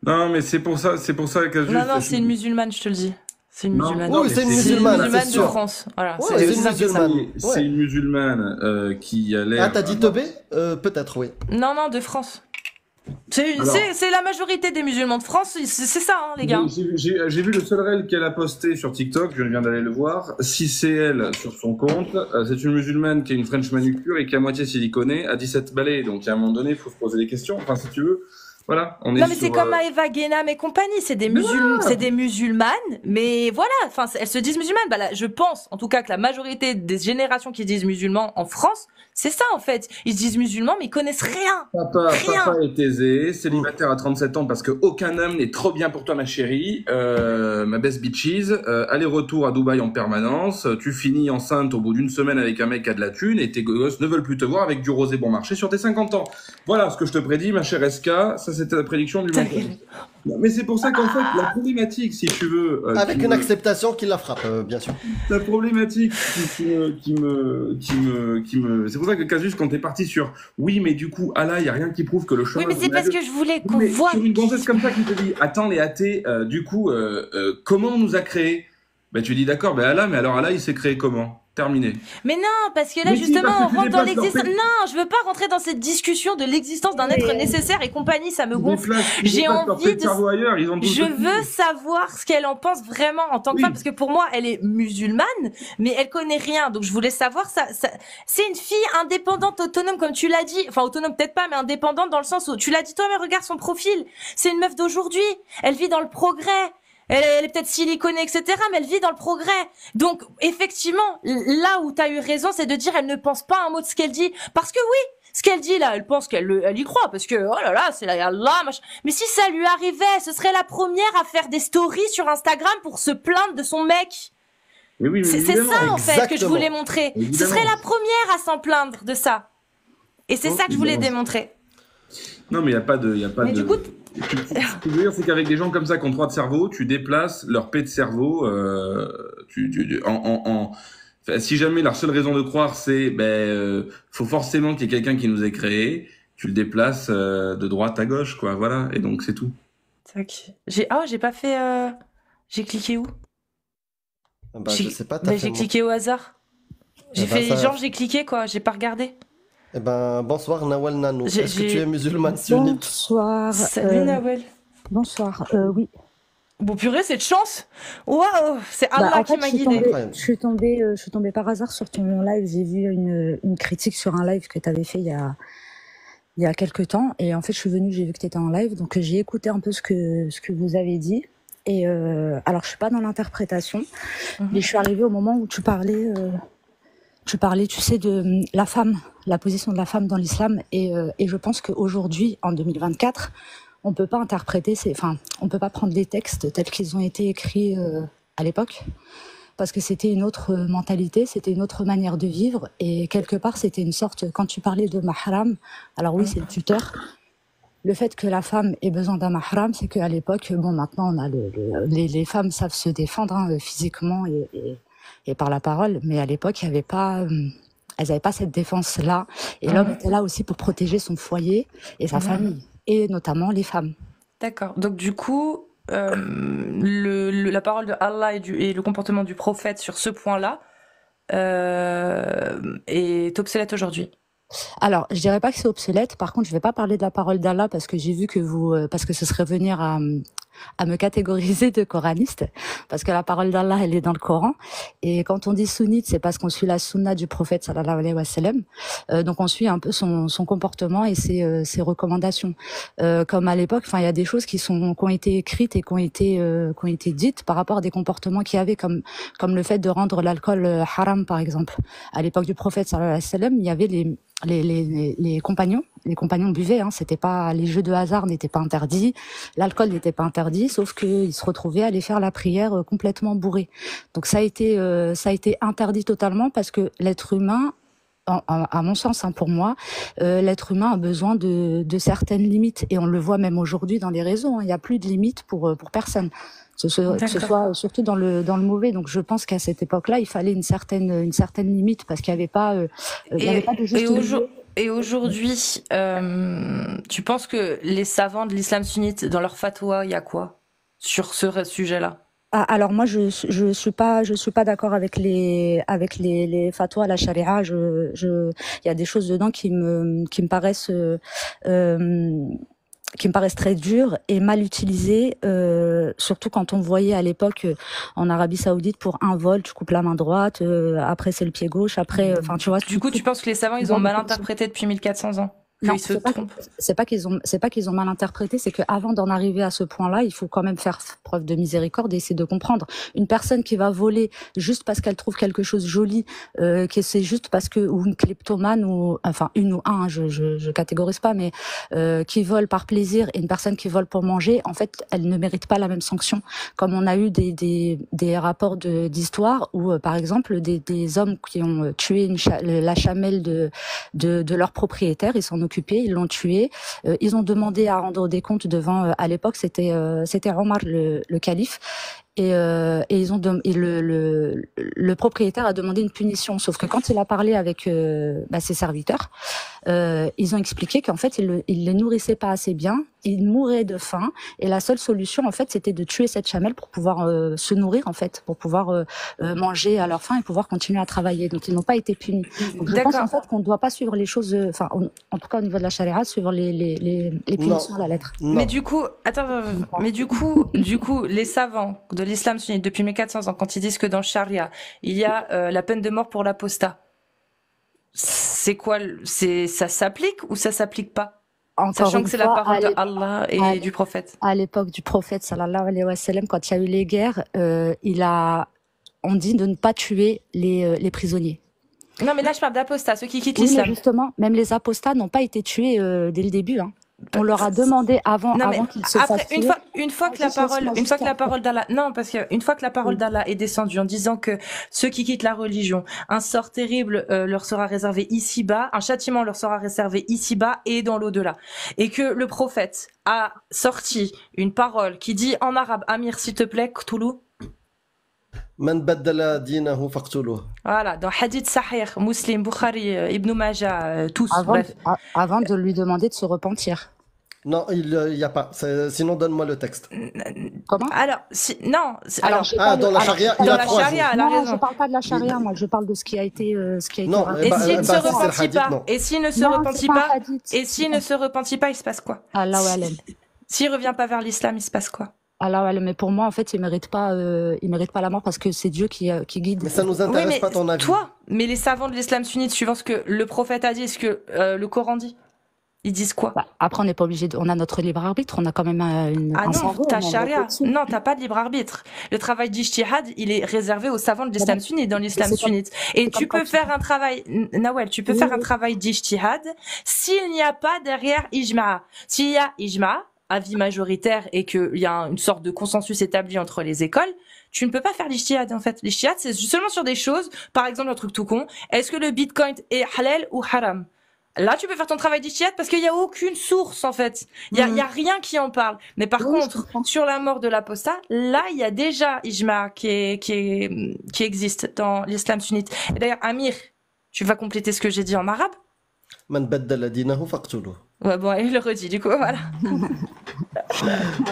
Non, mais c'est pour ça, Casus. Non, c'est une musulmane, je te le dis. C'est une Non, musulmane. Oui, c'est une mais C'est une musulmane, musulmane c'est de sûr. France. Voilà, Ouais, c'est c'est aussi une simple que ça. musulmane. C'est Ouais. une musulmane qui a Ah, l'air. t'as dit Tobé Peut-être, oui. Non, non, de France. Alors- C'est la majorité des musulmans de France, c'est ça, hein, les gars. J'ai vu le seul réel qu'elle a posté sur TikTok, je viens d'aller le voir. Si c'est elle sur son compte, c'est une musulmane qui a une French manucure et qui est à moitié siliconée à 17 balais. Donc à un moment donné, il faut se poser des questions. Enfin, si tu veux, voilà. On est Non, mais sur, c'est comme Maëva Guénam et compagnie, c'est des musulmanes, mais voilà, enfin, elles se disent musulmanes. Bah là, je pense, en tout cas, que la majorité des générations qui disent musulmans en France, c'est ça, en fait. Ils se disent musulmans, mais ils connaissent rien. Rien. Papa est aisé, célibataire à 37 ans parce que aucun homme n'est trop bien pour toi, ma chérie, ma best bitches, aller-retour à Dubaï en permanence, tu finis enceinte au bout d'une semaine avec un mec qui a de la thune et tes gosses ne veulent plus te voir avec du rosé bon marché sur tes 50 ans. Voilà ce que je te prédis, ma chère SK, ça c'était la prédiction du monde. Non, mais c'est pour ça qu'en fait, la problématique, si tu veux... Avec une acceptation qui la frappe, bien sûr. La problématique qui me... C'est pour ça que Casus, quand t'es parti sur oui, mais du coup, Allah, il y a rien qui prouve que le chemin... Oui, mais c'est parce que je voulais qu'on Mais voit. sur une gonzesse comme ça qui te dit attends les athées, du coup, comment on nous a créés? Ben tu dis d'accord, ben Allah, mais alors Allah, il s'est créé comment? Terminé. Mais non, parce que là, Mais si, justement, parce que on tu rentre dans dépasses leur l'existence. fait- Non, je veux pas rentrer dans cette discussion de l'existence d'un Mais- être nécessaire et compagnie, ça me Ils gonfle. déplacent- ils J'ai déplacent leur envie fait de- cerveau ailleurs, ils ont tous Je le veux petit. savoir ce qu'elle en pense vraiment en tant que Oui. femme, parce que pour moi, elle est musulmane, mais elle connaît rien. Donc je voulais savoir ça. C'est une fille indépendante, autonome, comme tu l'as dit. Enfin, autonome peut-être pas, mais indépendante dans le sens où tu l'as dit toi, mais regarde son profil. C'est une meuf d'aujourd'hui. Elle vit dans le progrès. Elle est peut-être siliconée, etc., mais elle vit dans le progrès. Donc, effectivement, là où t'as eu raison, c'est de dire elle ne pense pas un mot de ce qu'elle dit. Parce que oui, ce qu'elle dit là, elle pense elle y croit, parce que, oh là là, c'est la Allah, machin. Mais si ça lui arrivait, ce serait la première à faire des stories sur Instagram pour se plaindre de son mec. Mais oui, mais C'est évidemment. ça, en fait, que je Exactement. voulais montrer. Ce Évidemment. serait la première à s'en plaindre de ça. Et c'est Oh, ça que je voulais évidemment. démontrer. Non, mais il n'y a pas de... Mais du coup, Ce que je veux dire, c'est qu'avec des gens comme ça qui ont 3 de cerveau, tu déplaces leur paix de cerveau Enfin, si jamais la seule raison de croire, c'est faut forcément qu'il y ait quelqu'un qui nous ait créé, tu le déplaces de droite à gauche, quoi. Voilà, et donc c'est tout. tac. J'ai pas fait... J'ai cliqué où? Bah, je sais pas, t'as Bah, fait j'ai mon- cliqué au hasard. J'ai Eh ben, fait ça- genre j'ai cliqué quoi, j'ai pas regardé. Eh ben, bonsoir Nawal Nanou. J'ai- Est-ce que j'ai- tu es musulmane sunnite? Bonsoir. Salut Nawel. Bonsoir. Oui. Bon purée, c'est de chance. Waouh, c'est Allah Bah, en qui fait, m'a je suis guidée. tombée, Incroyable. je suis tombée par hasard sur ton live. J'ai vu une critique sur un live que tu avais fait il y a quelques temps. Et en fait, je suis venue, j'ai vu que tu étais en live. Donc, j'ai écouté un peu ce que vous avez dit. Et alors, je suis pas dans l'interprétation, mais je suis arrivée au moment où tu parlais, tu sais, de la femme, la position de la femme dans l'islam. Et je pense qu'aujourd'hui, en 2024, on peut pas interpréter on peut pas prendre les textes tels qu'ils ont été écrits à l'époque, parce que c'était une autre mentalité, c'était une autre manière de vivre, et quelque part c'était une sorte, quand tu parlais de mahram, alors oui, c'est le tuteur. Le fait que la femme ait besoin d'un mahram, c'est qu'à l'époque, bon, maintenant on a les femmes savent se défendre physiquement et par la parole, mais à l'époque il y avait pas elles n'avaient pas cette défense-là, et l'homme était là aussi pour protéger son foyer et sa famille, et notamment les femmes. D'accord. Donc du coup, la parole de Allah et le comportement du prophète sur ce point-là est obsolète aujourd'hui. Alors, je dirais pas que c'est obsolète. Par contre, je vais pas parler de la parole d'Allah parce que j'ai vu que parce que ce serait venir à me catégoriser de coraniste, parce que la parole d'Allah, elle est dans le Coran. Et quand on dit sunnite, c'est parce qu'on suit la sunna du prophète, sallallahu alayhi wa sallam. Donc on suit un peu son comportement et ses recommandations. Comme à l'époque, enfin, il y a des choses qui ont été écrites et qui ont été dites par rapport à des comportements qu'il y avait, comme le fait de rendre l'alcool haram, par exemple. À l'époque du prophète, sallallahu alayhi wa sallam, il y avait les compagnons buvaient, hein, c'était pas, les jeux de hasard n'étaient pas interdits, l'alcool n'était pas interdit, sauf qu'ils se retrouvaient à aller faire la prière complètement bourrés. Donc ça a été interdit totalement, parce que l'être humain, à mon sens, hein, pour moi, l'être humain a besoin de certaines limites, et on le voit même aujourd'hui dans les réseaux, hein, il n'y a plus de limites pour personne. Que ce soit surtout dans le mauvais. Donc je pense qu'à cette époque-là, il fallait une certaine limite, parce qu'il n'y avait pas de juste milieu. Et aujourd'hui, tu penses que les savants de l'islam sunnite, dans leur fatwa, il y a quoi sur ce sujet-là? Alors moi, je suis pas d'accord avec les fatwas à la charia. Il y a des choses dedans qui me paraissent très dures et mal utilisées, surtout quand on voyait à l'époque en Arabie Saoudite, pour un vol, tu coupes la main droite, après c'est le pied gauche, après, enfin tu vois. Du coup, tu penses que les savants, ils ont mal interprété depuis 1400 ans? Non, c'est pas qu'ils ont mal interprété, c'est que avant d'en arriver à ce point-là, il faut quand même faire preuve de miséricorde et essayer de comprendre. Une personne qui va voler juste parce qu'elle trouve quelque chose joli, que c'est juste parce que, ou une kleptomane, ou enfin une ou un, je catégorise pas, mais qui vole par plaisir, et une personne qui vole pour manger, en fait, elle ne mérite pas la même sanction. Comme on a eu des rapports d'histoire où, par exemple, des hommes qui ont tué la chamelle de leur propriétaire, ils s'en occupés, ils l'ont tué. Ils ont demandé à rendre des comptes devant. À l'époque, c'était Omar le calife. Et ils ont le propriétaire a demandé une punition. Sauf que quand il a parlé avec ses serviteurs, ils ont expliqué qu'en fait il les nourrissait pas assez bien, il mourait de faim, et la seule solution en fait c'était de tuer cette chamelle pour pouvoir se nourrir, en fait, pour pouvoir manger à leur faim et pouvoir continuer à travailler. Donc ils n'ont pas été punis. Donc je pense en fait qu'on ne doit pas suivre les choses, enfin en tout cas au niveau de la charia, suivre les punitions à la lettre. Non. Mais du coup, du coup, les savants de l'islam sunnite depuis 1400 ans, quand ils disent que dans le charia, il y a la peine de mort pour l'apostat, c'est quoi? Ça s'applique ou ça s'applique pas? Sachant que c'est la parole de Allah et du prophète. À l'époque du prophète, sallallahu alayhi wa sallam, quand il y a eu les guerres, on dit de ne pas tuer les prisonniers. Non, mais là, je parle d'apostats, ceux qui quittent Oui, l'islam. mais justement, même les apostats n'ont pas été tués dès le début, hein. On leur a demandé avant qu'ils se fassent tuer. Une fois que la parole d'Allah, non, parce que une fois que la parole d'Allah est descendue en disant que ceux qui quittent la religion, un sort terrible leur sera réservé ici-bas, un châtiment leur sera réservé ici-bas et dans l'au-delà, et que le prophète a sorti une parole qui dit en arabe, Amir, s'il te plaît, Qtulu. Man baddala dinahu faqtuluh. Voilà, dans Hadith Sahih, Muslim, Bukhari, Ibn Majah, tous, bref. Avant de lui demander de se repentir. Non, il y a pas. Sinon, donne-moi le texte. Comment? Alors, dans la charia, il a 3 jours. Non, je parle pas de la charia, moi, je parle de ce qui a été Non, et s'il ne se repentit pas, il se passe quoi? Allahu alam. S'il revient pas vers l'islam, il se passe quoi? Alors, mais pour moi, en fait, il mérite pas la mort, parce que c'est Dieu qui guide. Mais ça nous intéresse pas ton avis. Mais les savants de l'islam sunnite, suivant ce que le prophète a dit, ce que le Coran dit, ils disent quoi? Après, on n'est pas obligé on a notre libre arbitre, on a quand même un cerveau. T'as charia. Non, t'as pas de libre arbitre. Le travail d'ijtihad, il est réservé aux savants de l'islam sunnite, dans l'islam sunnite. Et tu peux faire un travail, Nawel, faire un travail d'ijtihad s'il n'y a pas derrière ijma. S'il y a ijma, avis majoritaire, et qu'il y a une sorte de consensus établi entre les écoles, tu ne peux pas faire l'ijtihad, en fait. L'ijtihad, c'est seulement sur des choses, par exemple, un truc tout con. Est-ce que le bitcoin est halal ou haram? Là, tu peux faire ton travail d'ijtihad parce qu'il n'y a aucune source, en fait. Il y a rien qui en parle. Mais par contre, sur la mort de l'apostat, là, il y a déjà ijma qui existe dans l'islam sunnite. Et d'ailleurs, Amir, tu vas compléter ce que j'ai dit en arabe? Man baddala dinahu faqtuluh. Ouais, bon, il le redit, du coup, voilà.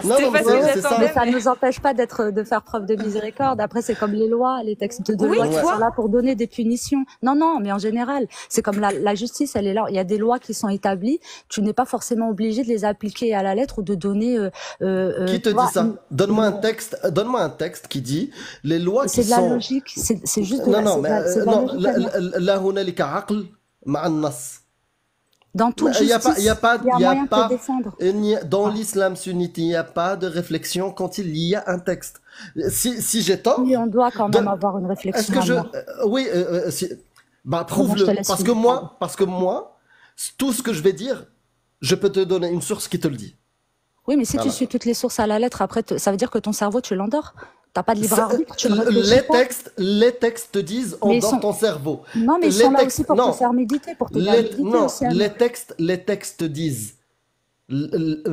Non, C'était mais pas ce que c'est ça. Mais j'attendais, ça ne mais nous empêche pas de faire preuve de miséricorde. Après, c'est comme les lois, les textes de oui, loi tu qui sont vois. là pour donner des punitions. Non, non, mais en général, c'est comme la justice, elle est là. Il y a des lois qui sont établies. Tu n'es pas forcément obligé de les appliquer à la lettre ou de donner, Qui te tu dit vois, ça? Donne-moi un texte qui dit les lois qui c'est de la sont. logique. C'est juste Non, non, mais c'est de la non. logique à dire. لا هنالك عقل مع النص. Dans toute Il y a pas, il y a justice, pas, il y a il y a moyen de te pas. défendre. Dans Ah. l'islam sunnite, il n'y a pas de réflexion quand il y a un texte. Si j'ai Oui, tort, on doit quand même donne. avoir une Est-ce réflexion que à je. moi. Oui, bah Bon, je te prouve-le. laisse Parce que finir, pardon. moi, tout ce que je vais dire, je peux te donner une source qui te le dit. Oui, mais si tu Voilà. suis toutes les sources à la lettre, après, ça veut dire que ton cerveau, tu l'endors. T'as pas de libre Ça- arbitre, tu ne réfléchis pas. les textes te disent Mais ils endors sont... ton cerveau. Non, mais ils Les sont là textes, aussi pour te non, faire méditer, pour t'aider à méditer non, aussi, Amir. les textes disent l- l-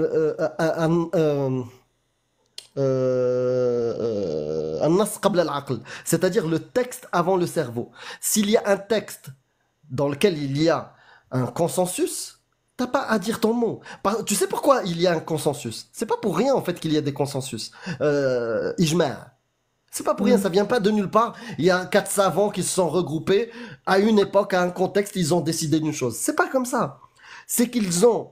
un- النص قبل العقل, c'est-à-dire le texte avant le cerveau. S'il y a un texte dans lequel il y a un consensus, t'as pas à dire ton mot. Tu sais pourquoi il y a un consensus? C'est pas pour rien en fait qu'il y a des consensus. Ijma'. C'est pas pour rien, ça vient pas de nulle part. Il y a 4 savants qui se sont regroupés à une époque, à un contexte, ils ont décidé d'une chose. C'est pas comme ça. C'est qu'ils ont,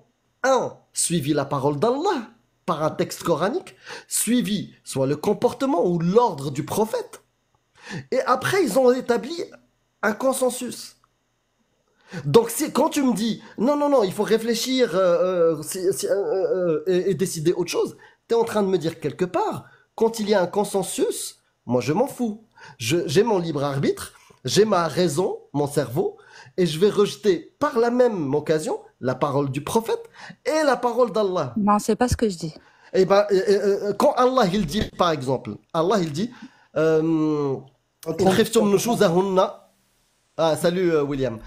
suivi la parole d'Allah par un texte coranique, suivi soit le comportement ou l'ordre du prophète. Et après, ils ont établi un consensus. Donc, quand tu me dis, non, il faut réfléchir et décider autre chose, tu es en train de me dire quelque part, quand il y a un consensus, moi je m'en fous. J'ai mon libre arbitre, j'ai ma raison, mon cerveau, et je vais rejeter par la même occasion la parole du prophète et la parole d'Allah. Non, c'est pas ce que je dis. Et ben, quand Allah il dit, par exemple, Allah il dit, إن خفتم نشوزهن. Ah, salut William.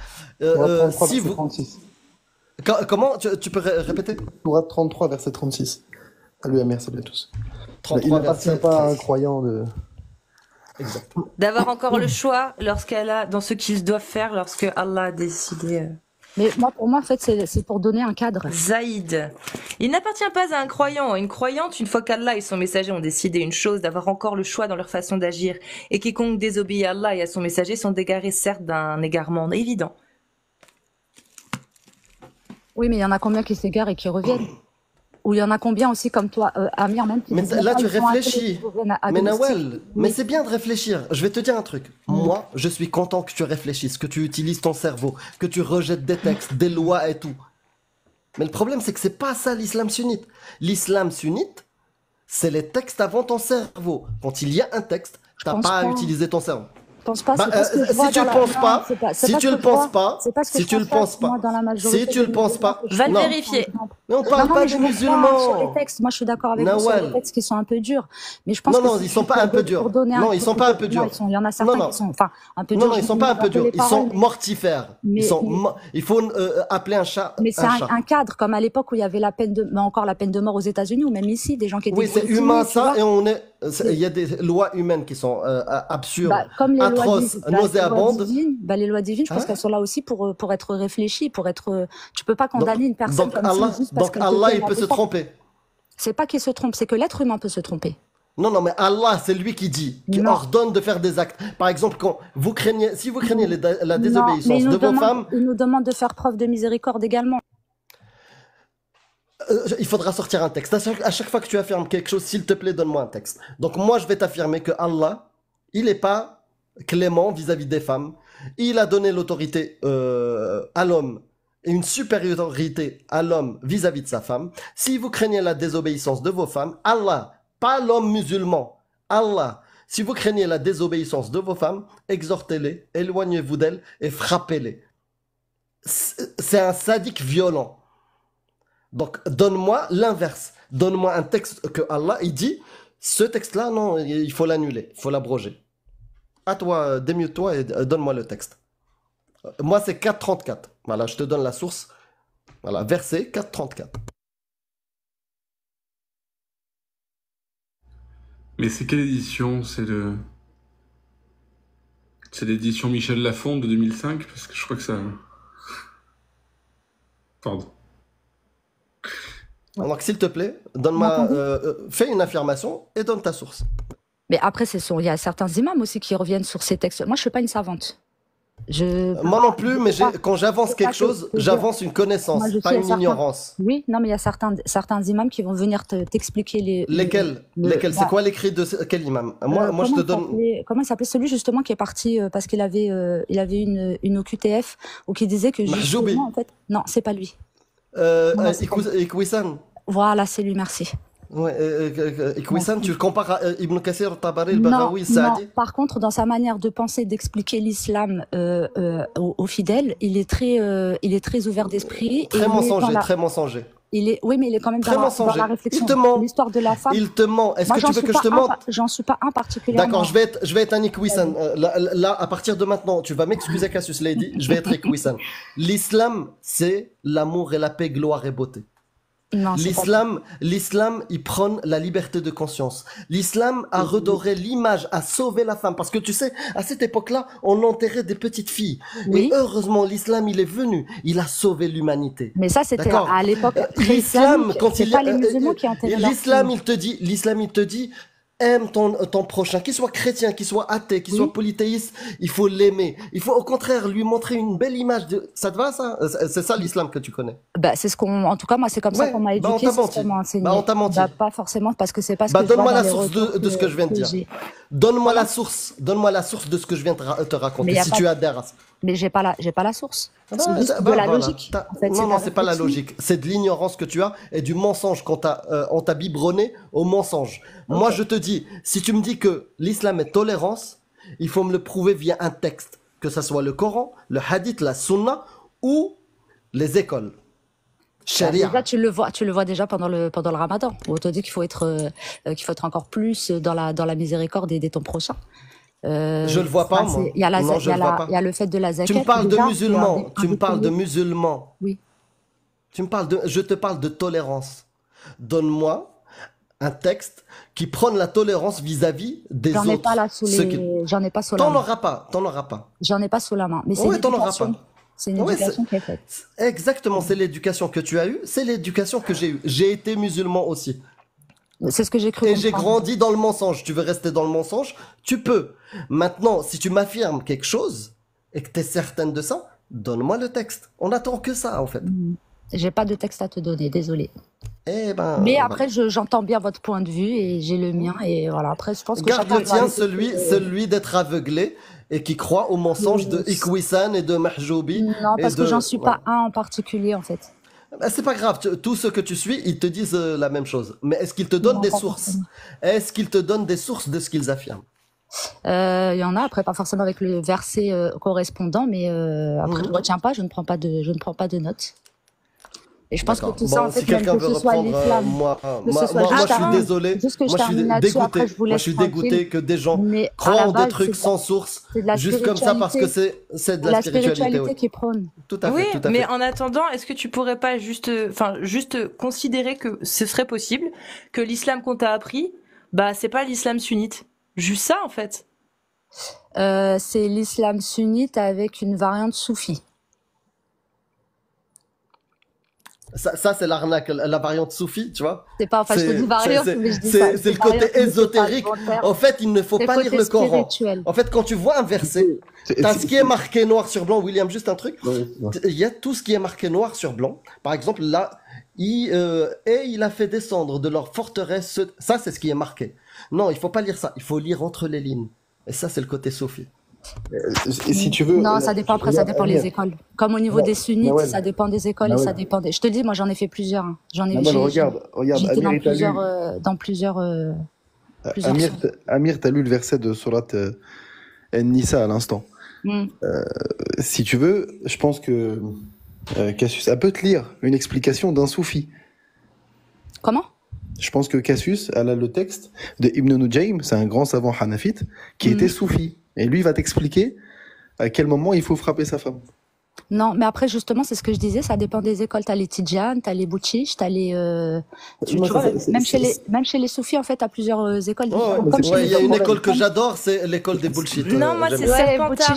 Sourate 33, Si verset vous, 36. comment tu peux répéter? Sourate 33, verset 36. Salut Amir, salut à tous. Il 33 n'appartient verset pas à un 36. croyant de... Exact. D'avoir encore le choix lorsqu'elle a dans ce qu'ils doivent faire lorsque Allah a décidé. Mais moi, pour moi, en fait, c'est pour donner un cadre. Zaïd. Il n'appartient pas à un croyant. Une croyante, une fois qu'Allah et son messager ont décidé une chose, d'avoir encore le choix dans leur façon d'agir. Et quiconque désobéit à Allah et à son messager sont égarés, certes, d'un égarement évident. Oui, mais il y en a combien qui s'égarent et qui reviennent? Ou il y en a combien aussi comme toi, Amir, même qui Mais disent là, même tu pas, ils sont appelés, réfléchis. ils reviennent à Mais domestique. Nawel, mais c'est bien de réfléchir. Je vais te dire un truc. Moi, je suis content que tu réfléchisses, que tu utilises ton cerveau, que tu rejettes des textes, des lois et tout. Mais le problème, c'est que c'est pas ça l'islam sunnite. L'islam sunnite, c'est les textes avant ton cerveau. Quand il y a un texte, t'as pense pas à pas. utiliser ton cerveau. Je pense pas, Bah, c'est pas ce que je vois si tu dans le la... penses Non, pas, c'est pas si ce tu que le je penses vois. pas, C'est pas ce que si je tu le constate, penses pas, moi, dans la majorité si tu le des penses musulmans pas, que je Va le non. connais, par vérifier. exemple. Mais on Non, parle non, pas mais des je reviens sur les musulmans. textes. Moi, je suis d'accord avec vous sur les Nawel. textes qui sont un peu durs. Mais je pense Non, que non, c'est ils sont pas un peu pour durs. donner un Non, ils sont pas un peu Non, durs. il y en a Non, certains non. qui sont, enfin, un peu Non, durs. non, Je ils vais sont vous pas un dire peu durs. les Ils sont paroles, mortifères. mais Il faut appeler un chat mais c'est un chat. un cadre, comme à l'époque où il y avait la peine de, mais encore la peine de mort aux États-Unis, ou même ici, des gens qui étaient Oui, c'est guillotinés, humain tu ça, vois. et il y a des lois humaines qui sont absurdes, Bah, comme les lois atroces, divines, nauséabondes. les lois divines, je pense Hein? qu'elles sont là aussi pour être réfléchies, tu peux pas condamner une personne comme ça juste parce qu'elle te Allah, dit il elle a peut fait se ça. tromper. C'est pas qu'il se trompe, c'est que l'être humain peut se tromper. Non, non, mais Allah, c'est lui qui dit, qui Non. ordonne de faire des actes. Par exemple, si vous craignez la Non, mais désobéissance de vos femmes, il nous demande de faire preuve de miséricorde également. il faudra sortir un texte. À chaque fois que tu affirmes quelque chose, s'il te plaît, donne-moi un texte. Donc moi, je vais t'affirmer que Allah, il n'est pas clément vis-à-vis des femmes. Il a donné l'autorité à l'homme et une supériorité à l'homme vis-à-vis de sa femme. Si vous craignez la désobéissance de vos femmes, Allah, pas l'homme musulman, Allah, si vous craignez la désobéissance de vos femmes, exhortez-les, éloignez-vous d'elles et frappez-les. C'est un sadique violent. Donc, donne-moi l'inverse. Donne-moi un texte que Allah, il dit, ce texte-là, non, il faut l'annuler, il faut l'abroger. À toi, démute-toi et donne-moi le texte. Moi, c'est 4.34. Voilà, je te donne la source. Voilà, verset 4.34. Mais c'est quelle édition? C'est l'édition Michel Lafon de 2005? Parce que je crois que ça... Pardon. Ouais. Donc, s'il te plaît, Vous donne-moi, m'entendez? fais une affirmation et donne ta source. Mais après, il y a certains imams aussi qui reviennent sur ces textes. Moi, je suis pas une savante. Je peux Moi non pas, je plus, mais peux pas, quand j'avance je peux quelque pas chose, te dire. j'avance une Moi, connaissance, je pas sais, il y a une certains. ignorance. Oui, non, mais il y a certains imams qui vont venir t'expliquer Lesquels? Lesquels? C'est bah, quoi l'écrit de quel imam? Moi, je te donne. comment il s'appelait celui justement qui est parti parce qu'il avait, il avait une OQTF ou qui disait que Mahjoubi. justement, en fait, non, c'est pas lui. Non, c'est pas lui. Iqwissan. Voilà, c'est lui, merci. Ouais, Iqwissan, Merci. tu le compares à Ibn Kassir, Tabari, Non, Baghawi, non. Saadi? Par contre, dans sa manière de penser, d'expliquer l'islam aux fidèles, il est très ouvert d'esprit. Et Très il est dans mensonger, la, très mensonger. oui, mais il est quand même Très dans la mensonger. Il réflexion. te ment. L'histoire de la femme. Il te ment. Est-ce Moi, que tu veux que je te mente? j'en suis pas un particulièrement. D'accord, je vais être un Iqwissan. Là, à partir de maintenant, tu vas m'excuser, Cassius Lady, je vais être Iqwissan. L'islam, c'est l'amour et la paix, gloire et beauté. Non, c'est pas L'islam, il prône la liberté de conscience. L'islam a redoré l'image, a sauvé la femme. Parce que tu sais, à cette époque-là, on enterrait des petites filles. Oui. Et heureusement, l'islam, il est venu. Il a sauvé l'humanité. Mais ça, c'était D'accord. à l'époque L'islam, islamique. quand C'est il pas les musulmans qui enterraient leurs l'islam, filles. l'islam, il te dit, aime ton prochain, qu'il soit chrétien, qu'il soit athée, qu'il Oui. soit polythéiste, il faut l'aimer. Il faut au contraire lui montrer une belle image de, ça te va, ça? C'est ça l'islam que tu connais. Bah, c'est en tout cas, moi, c'est comme ça Ouais, qu'on m'a bah, on éduqué, t'a c'est ce menti. qu'on m'a enseigné. Bah, on t'a menti. Bah, pas forcément, parce que c'est pas ce Bah, que je vois donne-moi dans la les source retours de ce que je viens de que dire. j'ai. Donne-moi Voilà. la source. Donne-moi la source de ce que je viens de te Mais raconter, y a si pas, tu adhères à ça. mais j'ai pas la source. Ah C'est bah, juste de bah, la voilà. logique. En fait, c'est Non, de non, la c'est pas la réflexion. logique. C'est de l'ignorance que tu as et du mensonge on t'a biberonné au mensonge. Moi, Ok. je te dis, si tu me dis que l'islam est tolérance, il faut me le prouver via un texte, que ce soit le Coran, le Hadith, la Sunna ou les écoles. Bah, déjà, Sharia. tu le vois déjà pendant le Ramadan, où on te dit qu'il faut être encore plus dans la miséricorde et aider ton prochain. Je le vois pas, Enfin, moi. il y a Non, je le vois il y a pas. le fait de la Tu me zakat, parles de déjà, qui est musulmans. un Tu me des parles de premiers. musulmans. Oui. Je te parle de tolérance. Donne-moi un texte qui prône la tolérance vis-à-vis des J'en ai pas autres. là sous j'en ai pas sous la T'en main. auras pas, t'en auras pas. J'en ai pas sous la main. Mais c'est une Ouais, t'en auras éducation. pas. C'est une Ouais, éducation qui est faite. exactement, c'est l'éducation que tu as eue, c'est l'éducation que j'ai eue. J'ai été musulman aussi. C'est ce que j'ai cru Et j'ai comprendre. grandi dans le mensonge. Tu veux rester dans le mensonge? Tu peux. Maintenant, si tu m'affirmes quelque chose et que tu es certaine de ça, donne-moi le texte. On attend que ça, en fait. J'ai pas de texte à te donner, désolé. Eh ben, Mais voilà. après, j'entends bien votre point de vue et j'ai le mien. Et voilà, après, je pense que Garde chacun le doit tien, respecter, celui d'être aveuglé et qui croit aux mensonges de Iqwissan et de Mahjoubi. Non, et parce que de... j'en suis voilà. pas un en particulier, en fait. Bah, c'est pas grave, tous ceux que tu suis, ils te disent la même chose. Mais est-ce qu'ils te donnent Non, des pas sources? forcément. Est-ce qu'ils te donnent des sources de ce qu'ils affirment? Il y en a, après, pas forcément avec le verset correspondant, mais après, je Mhm. retiens pas, je ne prends pas de notes. Et je pense que D'accord. tout ça, Bon, en fait, si même quelqu'un que veut ce soit reprendre, l'islam, moi, que ce soit moi, juste je suis avant, désolé. juste que je Moi, je suis termine là-dessus, dégoûté. après, je vous Moi, je laisse suis tranquille. dégoûté que des gens Mais à croient la en des base, trucs sans source, c'est de la juste comme ça parce que spiritualité. c'est de C'est la la spiritualité. spiritualité Oui. qui prône. Tout à Oui, fait, tout à mais fait. en attendant, est-ce que tu pourrais pas juste considérer que ce serait possible que l'islam qu'on t'a appris, bah c'est pas l'islam sunnite, juste ça en fait. C'est l'islam sunnite avec une variante soufie. Ça c'est l'arnaque, la variante soufie, tu vois. C'est pas, enfin, je te dis variante, mais je dis ça. C'est le côté variante, mais c'est pas ésotérique. le bon terme. En fait, il ne faut C'est pas le lire côté le Coran. spirituel. En fait, quand tu vois un verset, t'as ce qui est marqué noir sur blanc. William, juste un truc. Il y a tout ce qui est marqué noir sur blanc. Par exemple, là, il a fait descendre de leur forteresse. Ça, c'est ce qui est marqué. Non, il faut pas lire ça. Il faut lire entre les lignes. Et ça, c'est le côté Sophie. Si tu veux. Non, ça dépend, après, ça dépend les écoles. Comme au niveau des sunnites, Nawel. ça dépend des écoles et Nawel. ça dépend des... Je te dis, moi, j'en ai fait plusieurs. Hein. Nawel, regarde, J'étais Amir, dans plusieurs Amir, sources. Amir, t'as lu le verset de Surat Nisa à l'instant. Si tu veux, je pense que Cassius, elle peut te lire une explication d'un soufi. Comment? Je pense que Cassius, elle a le texte de Ibn Nujaym, c'est un grand savant hanafite, qui était soufi. Et lui, il va t'expliquer à quel moment il faut frapper sa femme. Non, mais après, justement, c'est ce que je disais, ça dépend des écoles. T'as les Tidjanes, t'as les Bouchiches, t'as les... tu vois, même chez les soufis, en fait, t'as plusieurs écoles. Ouais, il y a une école que j'adore, c'est l'école des bullshit. Non, moi, j'aime c'est bien. Serpentard.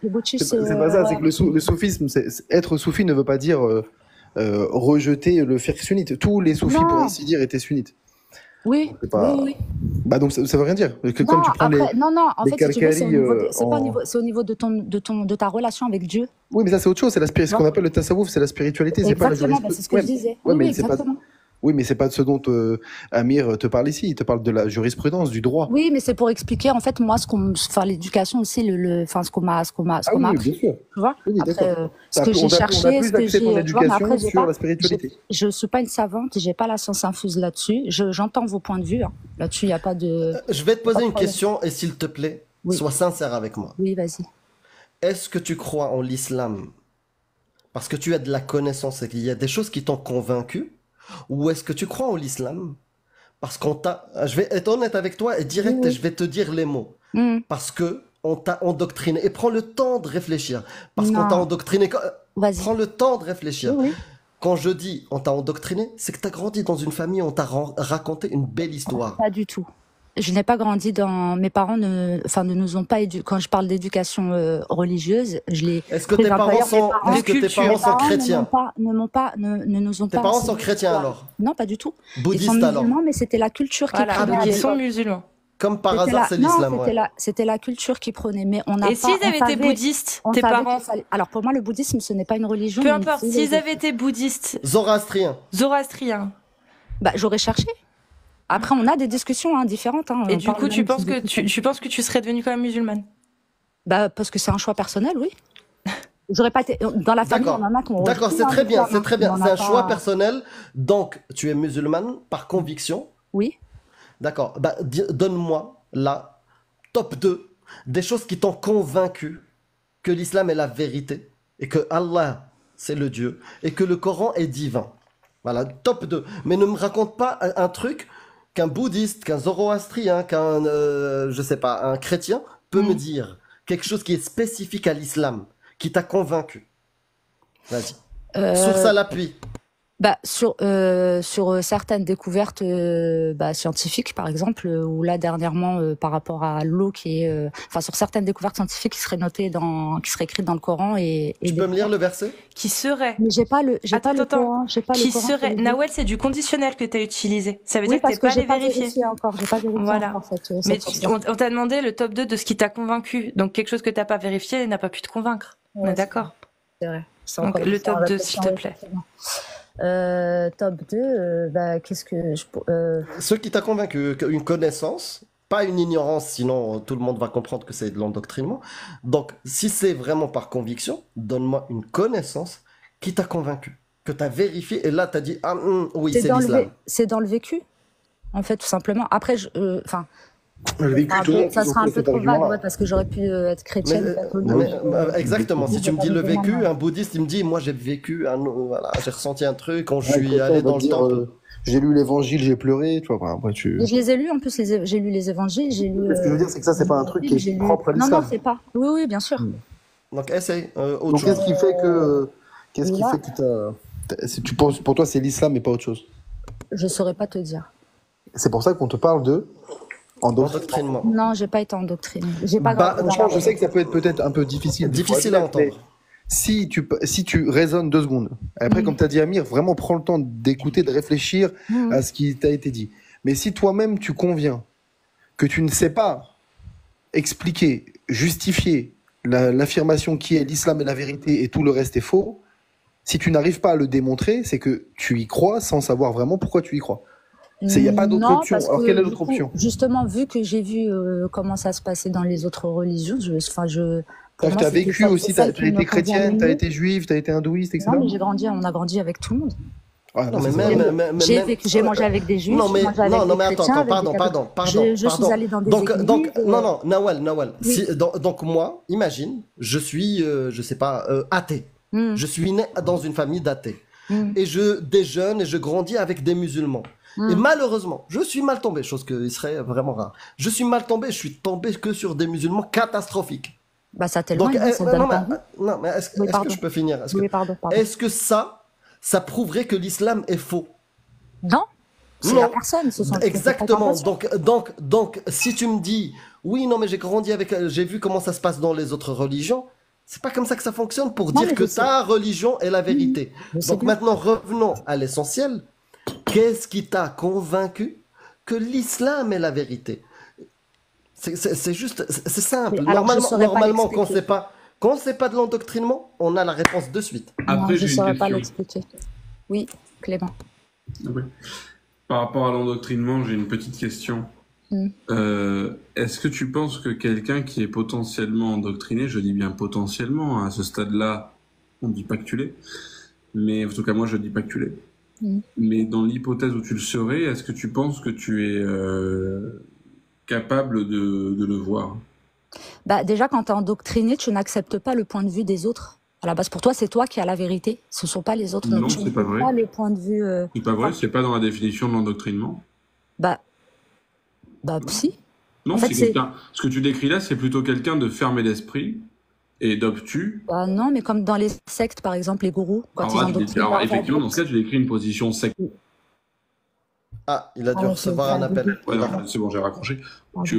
Les Bouchiches, C'est pas ça, c'est que le soufisme, être soufi ne veut pas dire rejeter le fiqh sunnite. Tous les soufis, pour Non. ainsi dire, étaient sunnites. Oui, C'est pas... oui, oui. Bah donc ça veut rien dire. Que comme Non, tu prends après, non, non, en les fait, si tu veux, c'est au Kalkari niveau de, c'est pas au en... niveau, c'est au niveau de ta relation avec Dieu. Oui, mais ça c'est autre chose. C'est la ce Tu qu'on vois? appelle le tasawwuf, c'est la spiritualité, c'est pas la Exactement, bah, c'est ce que je jurisprudence. disais. Ouais, Oui, mais oui, c'est pas... exactement. Oui, mais c'est pas de ce dont Amir te parle ici. Il te parle de la jurisprudence, du droit. Oui, mais c'est pour expliquer, en fait, moi, enfin, l'éducation aussi, enfin, ce qu'on m'a Ah oui, appris. bien sûr. Tu vois? Oui, Après, d'accord. ce que j'ai On a cherché, plus ce que axé ton j'ai, tu vois, mais éducation après, sur la spiritualité. je suis pas une savante, j'ai pas la science infuse là-dessus. J'entends vos points de vue, hein. Là-dessus, il n'y a pas de, Je vais te pas poser de une problème. question et s'il te plaît, Oui, sois sincère avec moi. oui, vas-y. Est-ce que tu crois en l'islam parce que tu as de la connaissance et qu'il y a des choses qui t'ont convaincu? Ou est-ce que tu crois en l'islam parce qu'on t'a... Je vais être honnête avec toi et Oui, direct et je oui. vais te dire les mots. Hmm. Parce que on t'a endoctriné. Et prends le temps de réfléchir. Parce qu'on t'a Non, endoctriné. vas-y. Prends le temps de Oui, réfléchir. oui. Quand je dis on t'a endoctriné, c'est que t'as grandi dans une famille où on t'a raconté une belle histoire. Pas du tout. Je n'ai pas grandi dans. Mes parents ne nous ont pas éduqués. Quand je parle d'éducation religieuse, je l'ai. Est-ce que tes parents D'ailleurs, sont, est-ce que tes culture. parents mes sont parents chrétiens? ne nous ont Tes pas parents sont enseigné chrétiens l'histoire. alors? Non, pas du tout. Ils sont Bouddhistes alors? musulmans, mais c'était la culture qui Voilà, prenait donc à ils sont l'époque. musulmans. Comme par C'était hasard, la, c'est non, l'islam, ouais. c'était la culture qui prenait. Mais on n'a Et pas, s'ils avaient été bouddhistes, tes parents? Alors pour moi, le bouddhisme, ce n'est pas une religion, Peu mais une importe, s'ils philosophie. avaient été bouddhistes, Zoroastrien. zoroastriens, Bah, j'aurais cherché. Après, on a des discussions différentes. Hein. et On du parle coup, tu même penses de que discussions. tu penses que tu serais devenue quand même musulmane? Bah, parce que c'est un choix personnel, oui. J'aurais pas été. Dans la famille, on D'accord. en a qui ont D'accord, rejeté c'est très bien, l'islam, c'est hein. très On bien. en C'est a un choix pas. personnel. Donc, tu es musulmane par conviction. Oui. D'accord. Bah, donne-moi la top 2 des choses qui t'ont convaincu que l'islam est la vérité et que Allah, c'est le Dieu et que le Coran est divin. Voilà, top 2. Mais ne me raconte pas un truc qu'un bouddhiste, qu'un zoroastrien, je sais pas, un chrétien peut me dire. Quelque chose qui est spécifique à l'islam, qui t'a convaincu. Vas-y. Source à l'appui. Bah, sur certaines découvertes scientifiques, par exemple, ou là dernièrement par rapport à l'eau qui est, enfin sur certaines découvertes scientifiques qui seraient notées qui seraient écrites dans le Coran et Tu peux me lire le verset? Qui serait? Mais j'ai pas le Attends. Coran, j'ai pas Qui le Coran sous serait? les yeux. Nawel, c'est du conditionnel que tu as utilisé. Ça veut Oui, dire que parce t'es que pas j'ai allé pas vérifier. vérifié encore, j'ai pas vérifié Voilà. encore Mais cette option. on t'a demandé le top 2 de ce qui t'a convaincu. Donc quelque chose que t'as pas vérifié n'a pas pu te convaincre. On Ouais, est d'accord? c'est vrai. C'est Donc encore le une fois en top 2, réflexion, s'il te plaît. effectivement. Top 2, qu'est-ce que Ce qui t'a convaincu, une connaissance, pas une ignorance, sinon tout le monde va comprendre que c'est de l'endoctrinement. Donc, si c'est vraiment par conviction, donne-moi une connaissance qui t'a convaincu, que t'as vérifié, et là t'as dit, ah, oui, c'est l'islam. c'est dans le vécu, en fait, tout simplement. Après, enfin, Le vécu, tout le monde, ça sera un peu trop vague, argument-là. ouais, parce que j'aurais pu être chrétienne, catholique. Exactement, si tu me dis le vécu, Vraiment. un bouddhiste, il me dit, moi j'ai vécu, voilà, j'ai ressenti un truc quand je Ouais, suis comme ça, allé on va dans le dire, temple. j'ai lu l'évangile, j'ai pleuré, tu vois. Enfin, après, tu... Et je les ai lus, en plus, j'ai lu les évangiles, j'ai lu. Ce que je veux dire, c'est que ça, c'est pas un truc qui j'ai est lu- propre à Non, l'islam. non, c'est pas. Oui, oui, bien sûr. Donc, essaye, autre Donc, chose. qu'est-ce qui fait que tu penses, pour toi, c'est l'islam et pas autre chose? Je saurais pas te dire. C'est pour ça qu'on te parle de Endoctrinement. Non, j'ai pas été endoctrinée. J'ai pas Bah, grandi Franchement, dans je sais que ça peut être peut-être un peu difficile. des fois, Difficile à mais entendre. si tu raisonnes 2 secondes, après, comme tu as dit, Amir, vraiment prends le temps d'écouter, de réfléchir à ce qui t'a été dit. Mais si toi-même, tu conviens que tu ne sais pas expliquer, justifier l'affirmation qui est l'islam est la vérité et tout le reste est faux, si tu n'arrives pas à le démontrer, c'est que tu y crois sans savoir vraiment pourquoi tu y crois. Il n'y a pas d'autre Non, option. parce Alors, que, quelle est du l'autre coup, option? Justement, vu que j'ai vu comment ça se passait dans les autres religions, pour Tu moi, as c'était vécu ça- aussi, c'est tu as ça qui me été convient chrétienne, le tu as mieux. été juive, tu as été hindouiste, etc. Non, mais on a grandi avec tout le monde. Ah, Non, mais c'est même, ça. J'ai mangé avec des juifs, Non, mais, j'ai mangé avec non, des mais attends, chrétiens, avec pardon, des pardon, catholiques. pardon, Je suis pardon. allée dans des Donc, églises. non, Nawel. Oui. Donc, moi, imagine, je suis, je sais pas, athée. Mm, Je suis né dans une famille d'athées. mm, Et je déjeune et je grandis avec des musulmans. mm. Et malheureusement, je suis mal tombé, chose qui serait vraiment rare. Je suis mal tombé, je suis tombé que sur des musulmans catastrophiques. Bah, ça Donc, t'éloigne, ça te donne non, pas envie. non, mais est-ce Oui, que pardon. je peux finir? Oui, pardon. Est-ce que ça prouverait que l'islam est faux? Non, c'est Non. la personne, ce sont Exactement. les fréquentations. Donc, si tu me dis, oui, non, mais j'ai grandi avec, j'ai vu comment ça se passe dans les autres religions, C'est pas comme ça que ça fonctionne pour Non, dire mais que je sais. ta religion est la vérité. Je sais Donc bien. maintenant, revenons à l'essentiel. Qu'est-ce qui t'a convaincu que l'islam est la vérité? C'est juste, c'est simple. Oui, alors, je saurais pas Normalement, l'expliquer. quand on sait pas de l'endoctrinement, on a la réponse de suite. Non, Après, je j'ai une saurais pas question. l'expliquer. Oui, Clément. Oui. Par rapport à l'endoctrinement, j'ai une petite question. Mm. Est-ce que tu penses que quelqu'un qui est potentiellement endoctriné, je dis bien potentiellement, hein, à ce stade-là, on ne dit pas que tu l'es, mais en tout cas moi je dis pas que tu l'es. Mm. Mais dans l'hypothèse où tu le serais, est-ce que tu penses que tu es capable de le voir? Bah, déjà, quand tu es endoctriné, tu n'acceptes pas le point de vue des autres. À la base, pour toi, c'est toi qui as la vérité. Ce ne sont pas les autres. Non, Tu c'est ne pas peux vrai. pas le point de vue. C'est pas vrai, c'est pas dans la définition de l'endoctrinement. Bah, si. Non, En fait, c'est c'est. quelqu'un. Ce que tu décris là, c'est plutôt quelqu'un de fermé d'esprit et d'obtus. Bah, non, mais comme dans les sectes, par exemple, les gourous, quand ils Alors, endoctrinent alors leurs effectivement, dans adeptes. ce cas, tu décris une position secte. Ah, il a dû Ah, recevoir un appel. Ouais, D'accord. non, c'est bon, j'ai raccroché. Pardon.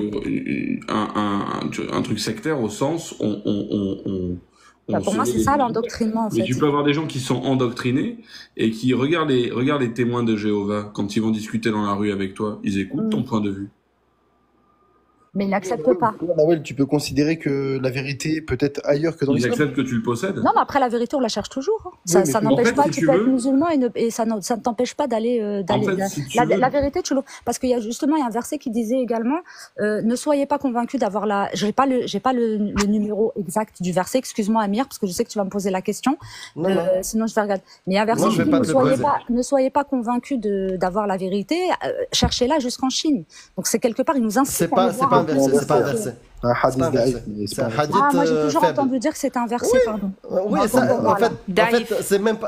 Un truc sectaire au sens, Bah, pour se moi, met c'est des ça limites. l'endoctrinement, en Mais fait. tu peux avoir des gens qui sont endoctrinés et qui regardent les témoins de Jéhovah quand ils vont discuter dans la rue avec toi. Ils écoutent ton point de vue. Mais ils n'acceptent pas. Nawel, tu peux considérer que la vérité est peut-être ailleurs que dans Ils l'islam. acceptent que tu le possèdes. Non, mais après, la vérité, on la cherche toujours. Hein. Oui, mais Ça en n'empêche fait, pas, si tu tu peux être veux- musulman et ça ne t'empêche pas d'aller. En fait, si tu veux- La vérité, tu l'ouvres. Parce qu'il y a justement, il y a un verset qui disait également ne soyez pas convaincus d'avoir la. J'ai pas le numéro exact du verset, excuse-moi, Amir, parce que je sais que tu vas me poser la question. Non, non. Sinon, je vais regarder. Mais il y a un verset Non, qui je vais dit pas te le poser. ne soyez pas convaincus d'avoir la vérité, cherchez-la jusqu'en Chine. Donc, c'est quelque part, il nous incite C'est à aller pas voir un peu verset, le c'est pas un verset. verset. Un C'est hadith pas un daïf, verset. mais c'est C'est pas un un verset. hadith Ah, moi, j'ai toujours faible. entendu dire que c'était un verset, pardon. Oui, Bon, ça, voilà. en fait, c'est même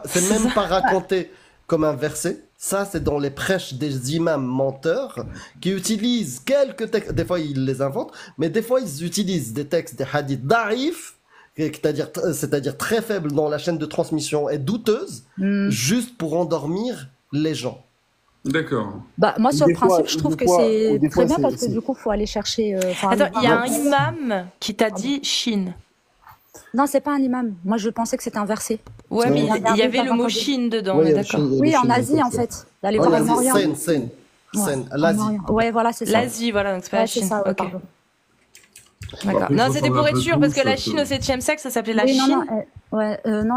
pas raconté comme un verset. Ça, c'est dans les prêches des imams menteurs qui utilisent quelques textes. Des fois, ils les inventent, mais des fois, ils utilisent des textes, des hadiths daïf, c'est-à-dire très faibles dans la chaîne de transmission et douteuses, juste pour endormir les gens. D'accord. Bah, moi, sur Des le principe, fois- je trouve des que fois- c'est ou des très fois, bien c'est- parce que c'est- du coup, il faut aller chercher. Attends, il y a un aller voir. imam qui t'a dit Chine. Non, c'est pas un imam. Moi, je pensais que c'était un verset. Ouais, Non. mais Il y a il y avait un le mot entendu. Chine dedans, Ouais, on il y est a le d'accord. Chine- Oui, le en Chine, Asie, comme en ça. fait. D'aller En voir le Asie, Orient. Sen, Ouais, l'Asie. en Orient. Ouais, voilà, c'est ça. L'Asie, voilà, donc c'est pas la Ouais, c'est Chine. ça, ouais, Ok. pardon. D'accord. Après, Non, il faut c'était savoir pour un être peu sûr, tout, parce que la ça, Chine au 7e siècle, ça s'appelait la Oui, Chine. non,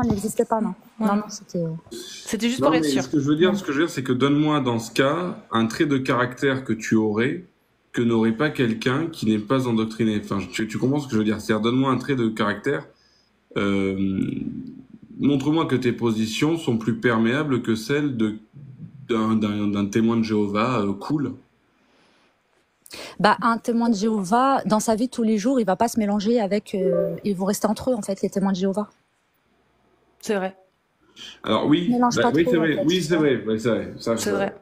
elle n'existait pas, non. Ouais. Non, c'était. C'était juste Non, pour être mais sûr. ce que je veux dire, c'est que donne-moi dans ce cas un trait de caractère que tu aurais que n'aurait pas quelqu'un qui n'est pas endoctriné. Enfin, tu comprends ce que je veux dire? C'est-à-dire, donne-moi un trait de caractère. Montre-moi que tes positions sont plus perméables que celles d'un témoin de Jéhovah cool. Bah, un témoin de Jéhovah, dans sa vie de tous les jours, il va pas se mélanger avec. Ils vont rester entre eux, en fait, les témoins de Jéhovah. C'est vrai. Alors oui, Mélange pas oui trop, c'est en vrai, fait. oui c'est vrai, ouais, c'est vrai. Ça, C'est vrai.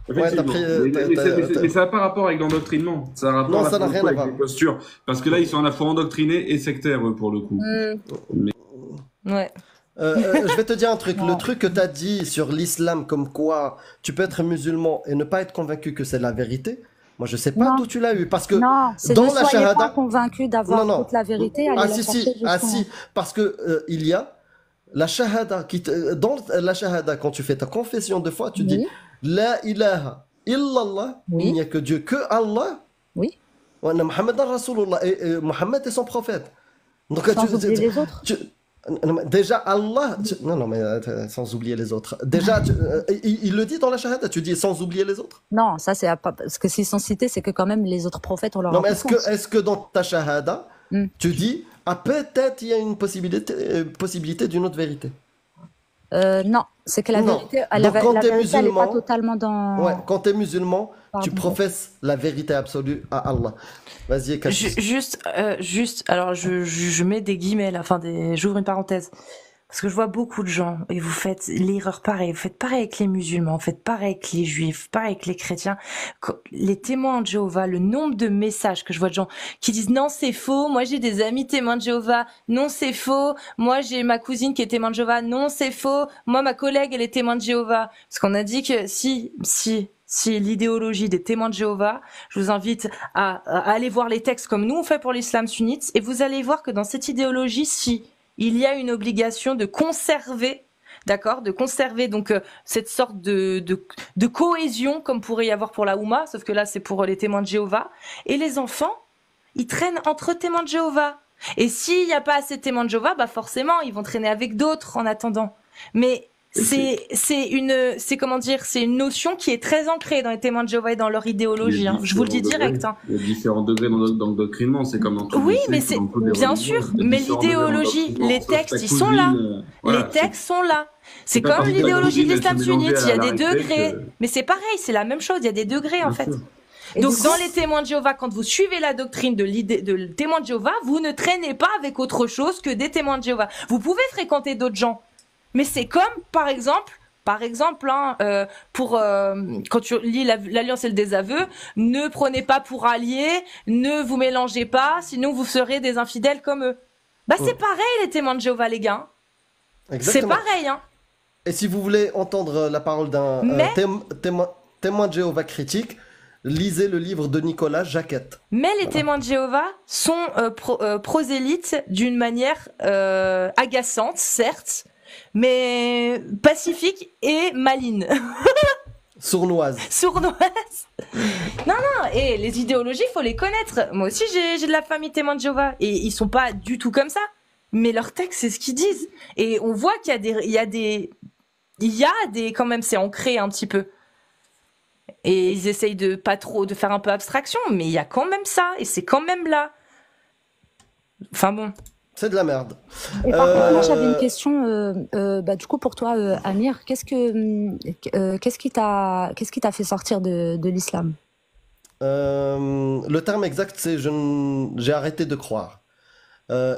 Ouais, t'as pris, Mais ça n'a pas rapport avec l'endoctrinement. Ça a rapport Non, là, ça n'a pour le rien coup, à avec voir. les postures. Parce que là, ils sont à la fois endoctrinés et sectaires, eux, pour le coup. Ouais. Je vais te dire un truc. Non. Le truc que t'as dit sur l'islam, comme quoi tu peux être musulman et ne pas être convaincu que c'est la vérité. Moi, je sais pas Non. d'où tu l'as eu, parce que Non, c'est dans ne la soyez pas shahada, convaincus d'avoir Non, non. toute la vérité. Allez ah la si chercher si, ah jusqu'en- si, parce que il y a la shahada dans la shahada, quand tu fais ta confession de foi, tu Oui. dis la ilaha illallah, Oui. il n'y a que Dieu, que Allah. Oui. Wa anna Muhammadan Rasulullah, et Mohammed est son prophète. Donc Sans oublier les autres. non, mais déjà Allah, non mais sans oublier les autres. Déjà il le dit dans la shahada, tu dis sans oublier les autres. Non, ça c'est parce que s'ils sont cités, c'est que quand même les autres prophètes ont leur Non mais importance. est-ce que dans ta shahada, Hmm. tu dis ah peut-être il y a une possibilité d'une autre vérité. Non, c'est que la Non. vérité, Donc, quand la t'es vérité, elle n'est pas musulman, totalement dans. Ouais, quand t'es musulman, tu Pardon. professes la vérité absolue à Allah. Vas-y, Cassius. Juste, alors je mets des guillemets là, enfin j'ouvre une parenthèse. Parce que je vois beaucoup de gens, et vous faites l'erreur pareil, vous faites pareil avec les musulmans, vous faites pareil avec les juifs, pareil avec les chrétiens. Les témoins de Jéhovah, le nombre de messages que je vois de gens qui disent non c'est faux, moi j'ai des amis témoins de Jéhovah, non c'est faux, moi j'ai ma cousine qui est témoin de Jéhovah, non c'est faux, moi ma collègue elle est témoin de Jéhovah. Parce qu'on a dit que si si l'idéologie des témoins de Jéhovah, je vous invite à aller voir les textes comme nous on fait pour l'islam sunnite, et vous allez voir que dans cette idéologie, si il y a une obligation de conserver, d'accord, de conserver donc cette sorte de cohésion comme pourrait y avoir pour la Oumma, sauf que là c'est pour les témoins de Jéhovah, et les enfants, ils traînent entre témoins de Jéhovah. Et s'il n'y a pas assez de témoins de Jéhovah, bah forcément, ils vont traîner avec d'autres en attendant. Mais c'est une notion qui est très ancrée dans les témoins de Jéhovah et dans leur idéologie. Hein. Je vous le dis direct. Hein. Il y a différents degrés dans l'endoctrinement, c'est comme dans tout. Oui, mais c'est bien sûr. Mais l'idéologie, les textes, ils sont là. Les textes sont là. C'est comme l'idéologie de l'islam sunnite. Il y a des degrés. Mais c'est pareil, c'est la même chose. Il y a des degrés en fait. Donc dans les témoins de Jéhovah, quand vous suivez la doctrine de témoins de Jéhovah, vous ne traînez pas avec autre chose que des témoins de Jéhovah. Vous pouvez fréquenter d'autres gens, mais c'est comme par exemple, quand tu lis l'Alliance et le désaveu, ne prenez pas pour alliés, ne vous mélangez pas, sinon vous serez des infidèles comme eux. Bah c'est pareil les témoins de Jéhovah les gars. C'est pareil hein. Et si vous voulez entendre la parole d'un témoin de Jéhovah critique, lisez le livre de Nicolas Jaquette. Mais les témoins de Jéhovah sont prosélytes d'une manière agaçante, certes, mais pacifique et maligne. Sournoise. Non, et les idéologies, faut les connaître. Moi aussi, j'ai de la famille témoin de Jéhovah. Et ils sont pas du tout comme ça. Mais leurs textes, c'est ce qu'ils disent. Et on voit qu'il y a des, quand même, c'est ancré un petit peu. Et ils essayent de faire un peu abstraction, mais il y a quand même ça, et c'est quand même là. Enfin bon. C'est de la merde. Et par contre, moi j'avais une question, du coup pour toi, Amir, qu'est-ce qui t'a fait sortir de l'islam? Le terme exact, c'est j'ai arrêté de croire.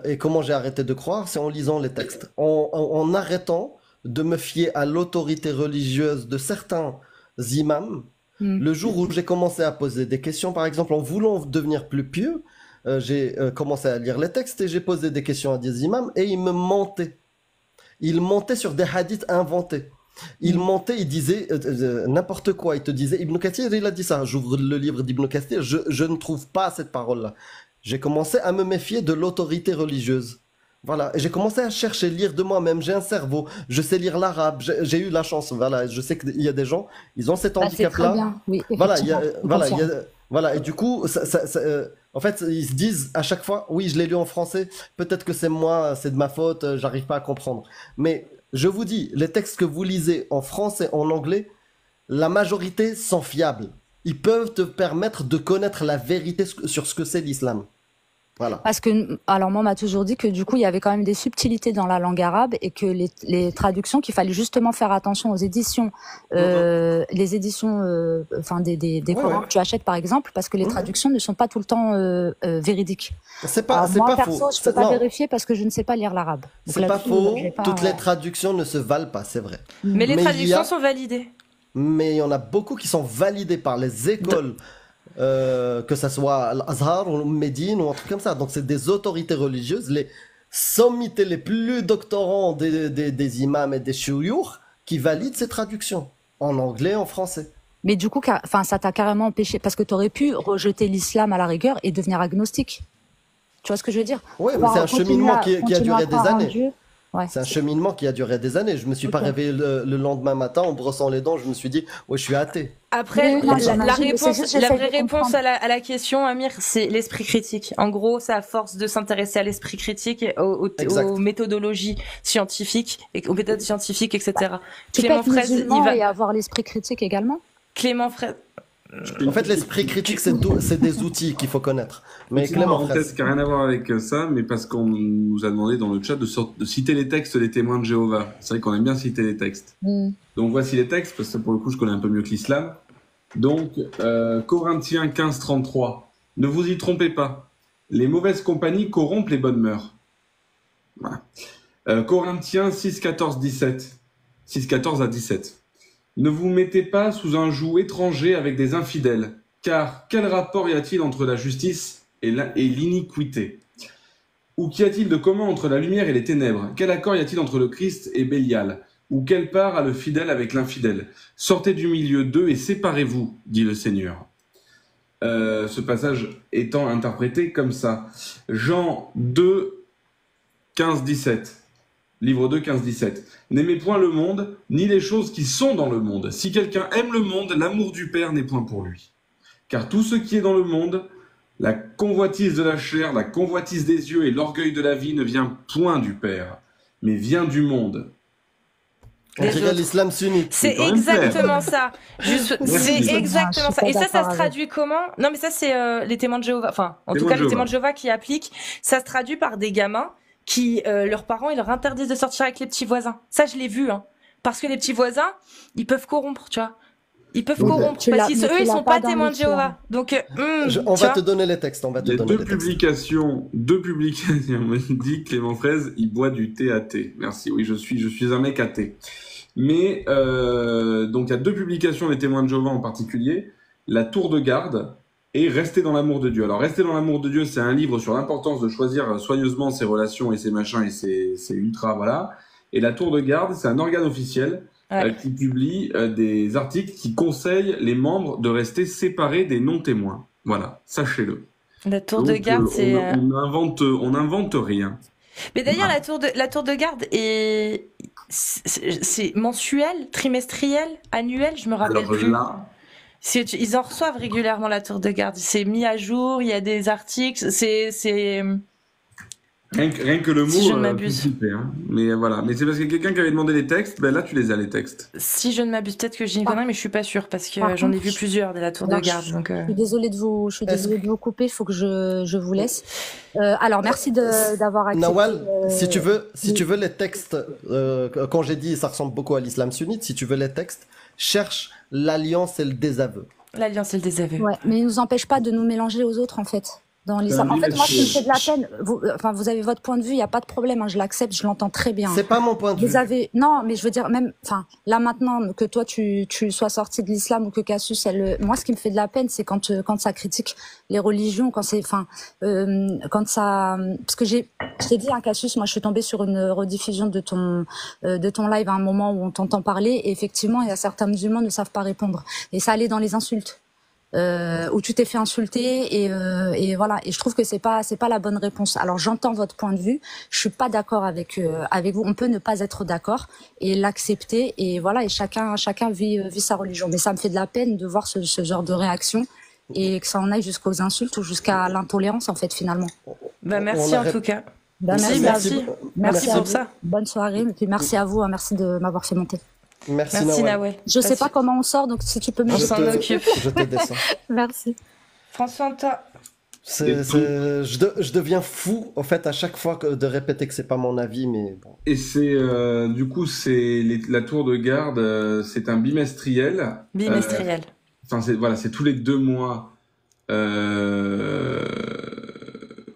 Et comment j'ai arrêté de croire? C'est en lisant les textes. En arrêtant de me fier à l'autorité religieuse de certains imams. Le jour où j'ai commencé à poser des questions, par exemple, en voulant devenir plus pieux, j'ai commencé à lire les textes et j'ai posé des questions à des imams et ils me mentaient. Ils mentaient sur des hadiths inventés. Ils mentaient, ils disaient n'importe quoi. Ils te disaient, Ibn Kathir, il a dit ça. J'ouvre le livre d'Ibn Kathir, je ne trouve pas cette parole-là. J'ai commencé à me méfier de l'autorité religieuse. Voilà, et j'ai commencé à chercher, lire de moi-même. J'ai un cerveau, je sais lire l'arabe. J'ai eu la chance, voilà. Je sais qu'il y a des gens, ils ont cet handicap-là. Oui, voilà, et du coup, en fait, ils se disent à chaque fois, oui, je l'ai lu en français. Peut-être que c'est moi, c'est de ma faute, j'arrive pas à comprendre. Mais je vous dis, les textes que vous lisez en français, en anglais, la majorité sont fiables. Ils peuvent te permettre de connaître la vérité sur ce que c'est l'islam. Voilà. Parce que, alors moi, on m'a toujours dit que du coup, il y avait quand même des subtilités dans la langue arabe et que les traductions, qu'il fallait justement faire attention aux éditions, les éditions, des Corans que tu achètes par exemple, parce que les traductions ne sont pas tout le temps véridiques. C'est pas, alors, moi, pas perso, faux. je peux pas vérifier parce que je ne sais pas lire l'arabe. C'est pas faux. Toutes les traductions ne se valent pas, c'est vrai. Mais les traductions sont validées. Mais il y en a beaucoup qui sont validées par les écoles. Que ça soit l'Azhar ou Médine ou un truc comme ça. Donc c'est des autorités religieuses, les sommités les plus doctorants des imams et des shuyukh qui valident ces traductions en anglais, en français. Mais du coup, ça t'a carrément empêché parce que tu aurais pu rejeter l'islam à la rigueur et devenir agnostique. Tu vois ce que je veux dire? Oui, mais c'est un cheminement qui a duré des années. Ouais, c'est un cheminement qui a duré des années. Je me suis pas réveillé le lendemain matin en brossant les dents. Je me suis dit, ouais, je suis athée. Après, la vraie réponse à la question, Amir, c'est l'esprit critique. En gros, c'est à force de s'intéresser à l'esprit critique, aux méthodologies scientifiques, aux méthodes scientifiques, etc. Clément Fraisse, il va y avoir l'esprit critique également. Clément Fraisse. En fait, l'esprit critique, c'est des outils qu'il faut connaître. Mais Clément Fraisse, qui n'a rien à voir avec ça, mais parce qu'on nous a demandé dans le chat de citer les textes des témoins de Jéhovah. C'est vrai qu'on aime bien citer les textes. Donc voici les textes, parce que pour le coup, je connais un peu mieux que l'islam. Donc, Corinthiens 15:33. Ne vous y trompez pas. Les mauvaises compagnies corrompent les bonnes mœurs. Voilà. Corinthiens 6:14-17. 6:14 à 17. Ne vous mettez pas sous un joug étranger avec des infidèles, car quel rapport y a-t-il entre la justice et l'iniquité? Ou qu'y a-t-il de commun entre la lumière et les ténèbres? Quel accord y a-t-il entre le Christ et Bélial? Ou quelle part a le fidèle avec l'infidèle? Sortez du milieu d'eux et séparez-vous, dit le Seigneur. Ce passage étant interprété comme ça. Jean 2, 15-17. Livre 2, 15-17. N'aimez point le monde, ni les choses qui sont dans le monde. Si quelqu'un aime le monde, l'amour du Père n'est point pour lui. Car tout ce qui est dans le monde, la convoitise de la chair, la convoitise des yeux et l'orgueil de la vie ne vient point du Père, mais vient du monde. On dirait l'islam sunnite. C'est quand même clair. exactement ça. Juste, c'est Merci. exactement Je suis ça. Et pas ça se d'accord avec. traduit comment? Non, mais ça, c'est les témoins de Jéhovah. Enfin, en tout Témoins cas, de les Jéhovah. témoins de Jéhovah qui appliquent. Ça se traduit par des gamins qui, leurs parents, ils leur interdisent de sortir avec les petits voisins. Ça, je l'ai vu, hein. Parce que les petits voisins, ils peuvent corrompre, tu vois. Ils peuvent Oui, corrompre. tu Parce l'as- qu'eux, mais tu ils l'as sont pas pas dans témoins de l'islam. Jéhovah. Donc, On tu va vois. te donner les textes. On va te Il y a donner deux les textes. publications, me dit Clément Fraise, il boit du thé athée. Merci, oui, je suis un mec athée. Mais, donc il y a deux publications des témoins de Jéhovah en particulier, La Tour de Garde et Rester dans l'amour de Dieu. Alors, Rester dans l'amour de Dieu, c'est un livre sur l'importance de choisir soigneusement ses relations et ses machins et ses ultra, voilà. Et La Tour de Garde, c'est un organe officiel Ouais. qui publie des articles qui conseillent les membres de rester séparés des non-témoins. Voilà, sachez-le. La tour de Donc, garde, c'est. on n'invente rien. Mais d'ailleurs, la tour de garde est. C'est mensuel, trimestriel, annuel, je me rappelle Alors plus. là, Ils en reçoivent régulièrement la tour de garde. C'est mis à jour, il y a des articles. C'est. rien que le mot, Si je ne fait m'abuse. flipper, hein. Mais voilà. Mais c'est parce que quelqu'un qui avait demandé les textes, ben là tu les as les textes. Si je ne m'abuse, peut-être que j'ai une Par- connerie, mais je suis pas sûre parce que Par j'en ai contre, vu plusieurs de la tour de alors, garde. Donc, Je suis désolée de vous couper, il faut que je vous laisse. Alors, merci d'avoir accepté. Nawal, si tu oui. veux les textes, quand j'ai dit ça ressemble beaucoup à l'islam sunnite, si tu veux les textes, cherche l'alliance et le désaveu. l'alliance et le désaveu. Ouais, mais il nous empêche pas de nous mélanger aux autres, en fait, dans l'islam. En fait, moi, ce qui me fait de la peine, vous avez votre point de vue, il n'y a pas de problème, hein, je l'accepte, je l'entends très bien. C'est pas mon point de vue. Vous avez, non, mais je veux dire, même, enfin, là maintenant, que toi tu sois sorti de l'islam ou que Cassius, moi, ce qui me fait de la peine, c'est quand ça critique les religions, quand c'est, enfin, quand ça, parce que je t'ai dit, hein, Cassius, moi, je suis tombée sur une rediffusion de ton live à un moment où on t'entend parler, et effectivement, il y a certains musulmans qui ne savent pas répondre, et ça allait dans les insultes. Où tu t'es fait insulter et voilà, et je trouve que c'est pas la bonne réponse. Alors j'entends votre point de vue, je suis pas d'accord avec vous, on peut ne pas être d'accord et l'accepter, et voilà, et chacun vit sa religion, mais ça me fait de la peine de voir ce genre de réaction et que ça en aille jusqu'aux insultes ou jusqu'à l'intolérance, en fait, finalement. Bah, merci On a en tout cas. Ben, Si, merci merci à pour vous. ça. Bonne soirée, et puis merci à vous, hein, merci de m'avoir fait monter. Merci, Merci Nawal. Nawel. Je sais pas comment on sort, donc si tu peux On m'aider. s'en occupe. Je te descends. Merci. François, toi. Je deviens fou, en fait, à chaque fois de répéter que c'est pas mon avis, mais bon. Et c'est du coup la tour de garde, c'est un bimestriel. Bimestriel. Enfin c'est tous les 2 mois.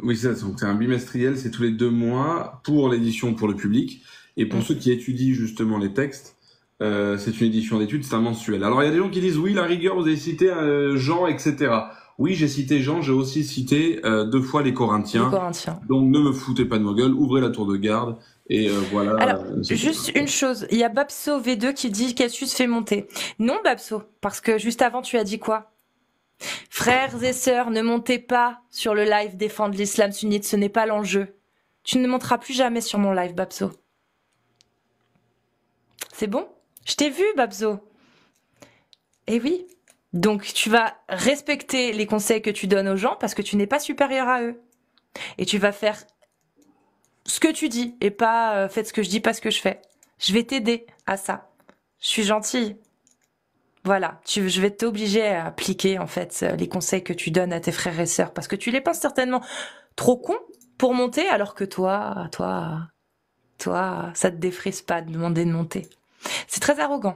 Oui, c'est un bimestriel, c'est tous les 2 mois pour l'édition pour le public. Et pour ceux qui étudient justement les textes, c'est une édition d'études, c'est un mensuel. Alors il y a des gens qui disent oui, la rigueur, vous avez cité Jean, etc. Oui, j'ai cité Jean, j'ai aussi cité 2 fois les Corinthiens. Les Corinthiens. Donc ne me foutez pas de ma gueule, ouvrez la tour de garde et voilà. Alors, c'est juste une chose, il y a Babso V2 qui dit Cassius fait monter. Non, Babso, parce que juste avant, tu as dit quoi? Frères et sœurs, ne montez pas sur le live défendre l'islam sunnite, ce n'est pas l'enjeu. Tu ne monteras plus jamais sur mon live, Babso. C'est bon? Je t'ai vu, Babso. Eh oui. Donc, tu vas respecter les conseils que tu donnes aux gens parce que tu n'es pas supérieur à eux. Et tu vas faire ce que tu dis et pas faites ce que je dis, pas ce que je fais. Je vais t'aider à ça. Je suis gentille. Voilà, je vais t'obliger à appliquer en fait les conseils que tu donnes à tes frères et sœurs parce que tu les penses certainement trop cons pour monter alors que toi, ça te défrise pas de demander de monter. C'est très arrogant.